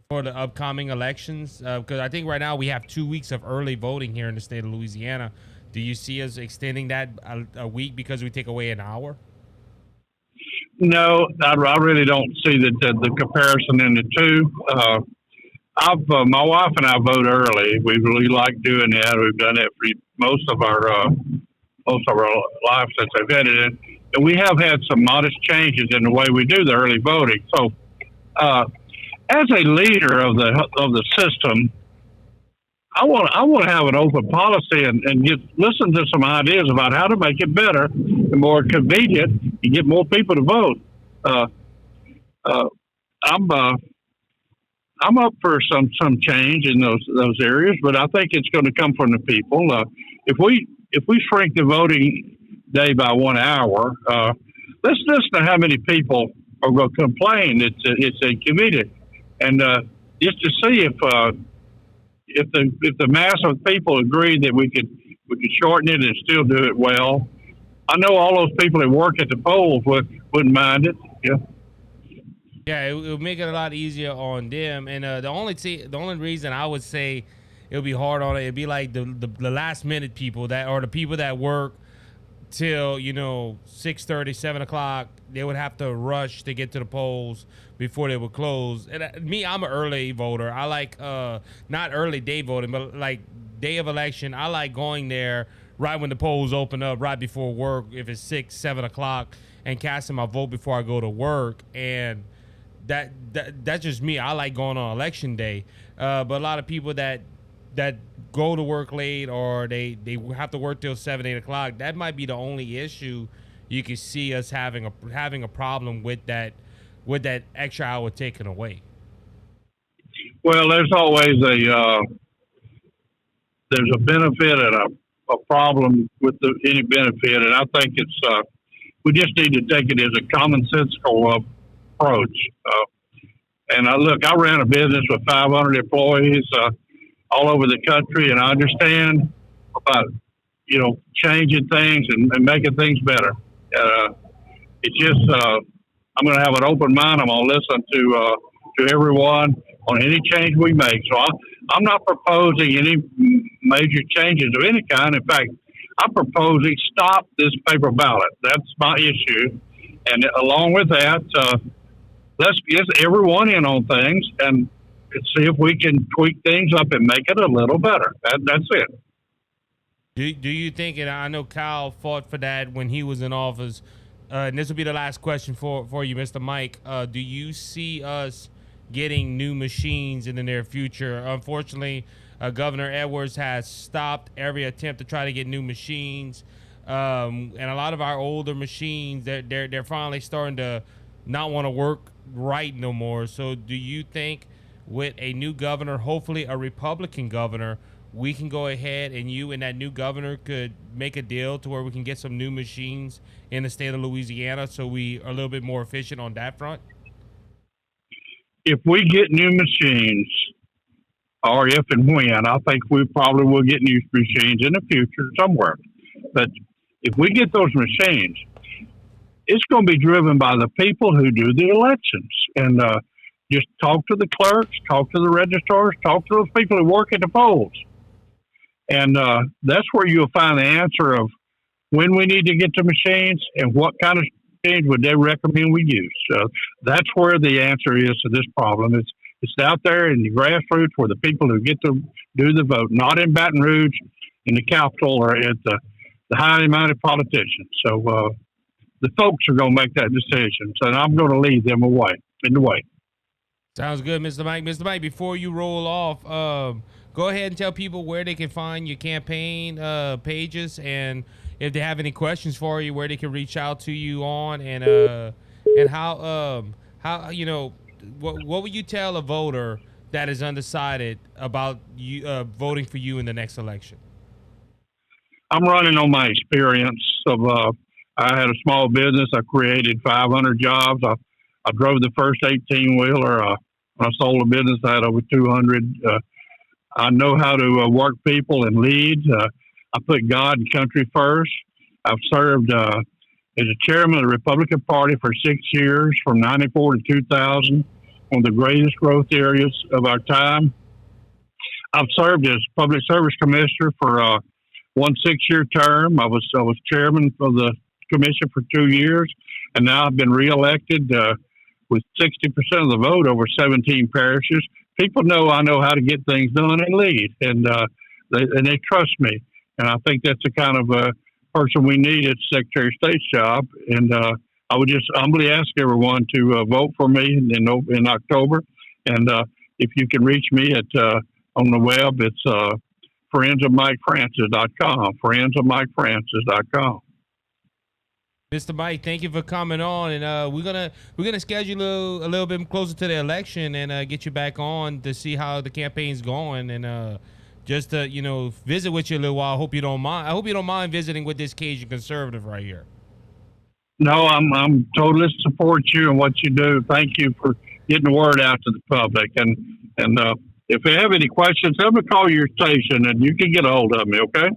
the upcoming elections? Because I think right now we have 2 weeks of early voting here in the state of Louisiana. Do you see us extending that a week because we take away an hour? No, I really don't see the comparison in the two. My wife and I vote early. We really like doing that. We've done it for most of our life since I've had it, and we have had some modest changes in the way we do the early voting. So, as a leader of the system, I want to have an open policy and listen to some ideas about how to make it better and more convenient and get more people to vote. I'm up for some change in those areas, but I think it's going to come from the people. If we shrink the voting day by 1 hour, let's listen to how many people are going to complain. It's inconvenient, and just to see if the mass of people agree that we could shorten it and still do it well. I know all those people that work at the polls wouldn't mind it. Yeah. Yeah, it would make it a lot easier on them. And the only reason I would say it would be hard on it'd be like the last minute people that, or the people that work till 6:30, 7 o'clock. They would have to rush to get to the polls before they would close. And me, I'm an early voter. I like not early day voting, but like day of election. I like going there right when the polls open up, right before work, if it's 6, 7 o'clock, and casting my vote before I go to work. And that's just me. I like going on election day. But a lot of people that go to work late, or they have to work till 7, 8 o'clock, that might be the only issue you can see us having a problem with that extra hour taken away. Well, there's always there's a benefit and a problem with any benefit, and I think it's we just need to take it as a commonsensical approach. And I ran a business with 500 employees all over the country, and I understand about changing things and making things better. It's just I'm going to have an open mind. I'm going to listen to everyone on any change we make. So I'm not proposing any major changes of any kind. In fact, I'm proposing stop this paper ballot. That's my issue. And along with that, let's get everyone in on things and see if we can tweak things up and make it a little better. That's it. Do you think, and I know Kyle fought for that when he was in office, and this will be the last question for you, Mr. Mike. Do you see us getting new machines in the near future? Unfortunately, Governor Edwards has stopped every attempt to try to get new machines, and a lot of our older machines, they're finally starting to not want to work right no more. So do you think with a new governor, hopefully a Republican governor, we can go ahead and you and that new governor could make a deal to where we can get some new machines in the state of Louisiana so we are a little bit more efficient on that front? If we get new machines, or if and when, I think we probably will get new machines in the future somewhere. But if we get those machines, it's going to be driven by the people who do the elections. And just talk to the clerks, talk to the registrars, talk to those people who work at the polls. And that's where you'll find the answer of when we need to get the machines and what kind of machines would they recommend we use. So that's where the answer is to this problem. It's out there in the grassroots where the people who get to do the vote, not in Baton Rouge, in the Capitol, or at the highly minded politicians. So the folks are going to make that decision. So I'm going to lead them in the way. Sounds good, Mr. Mike. Mr. Mike, before you roll off, go ahead and tell people where they can find your campaign pages, and if they have any questions for you, where they can reach out to you on, and how what would you tell a voter that is undecided about you voting for you in the next election? I'm running on my experience of I had a small business. I created 500 jobs. I drove the first 18-wheeler. When I sold a business, I had over 200. I know how to work people and lead. I put God and country first. I've served as a chairman of the Republican Party for 6 years, from 94 to 2000, one of the greatest growth areas of our time. I've served as public service commissioner for 1 6-year term. I was chairman of the commission for 2 years, and now I've been reelected with 60% of the vote over 17 parishes. People know I know how to get things done and lead, and they trust me. And I think that's the kind of person we need at the Secretary of State's job. And I would just humbly ask everyone to vote for me in October. And if you can reach me at on the web, it's friendsofmikefrancis.com, friendsofmikefrancis.com. Mr. Mike, thank you for coming on, and we're gonna schedule a little bit closer to the election and get you back on to see how the campaign's going, and just to visit with you a little while. I hope you don't mind visiting with this Cajun Conservative right here. No, I'm totally support you and what you do. Thank you for getting the word out to the public, and if you have any questions, have me call your station and you can get a hold of me. Okay.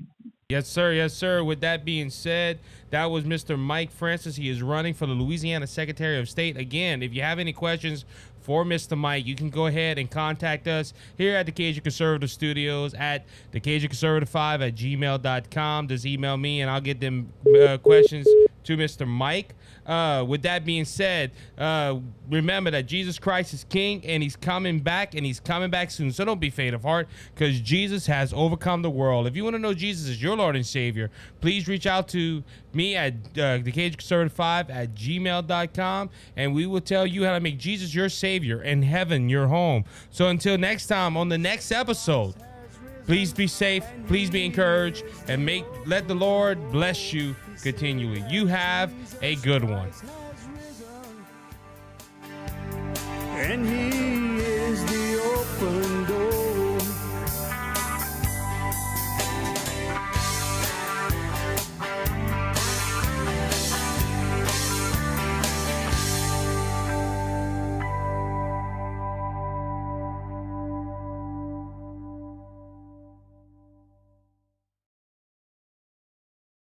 Yes, sir. Yes, sir. With that being said, that was Mr. Mike Francis. He is running for the Louisiana Secretary of State. Again, if you have any questions for Mr. Mike, you can go ahead and contact us here at the Cajun Conservative Studios at thecajunconservative5@gmail.com. Just email me and I'll get them questions to Mr. Mike. With that being said, remember that Jesus Christ is King and he's coming back soon. So don't be faint of heart, because Jesus has overcome the world. If you want to know Jesus is your Lord and Savior, please reach out to me at thecajunconservative5@gmail.com, and we will tell you how to make Jesus your Savior and heaven your home. So until next time on the next episode, please be safe, please be encouraged, and let the Lord bless you continually. You have a good one. And he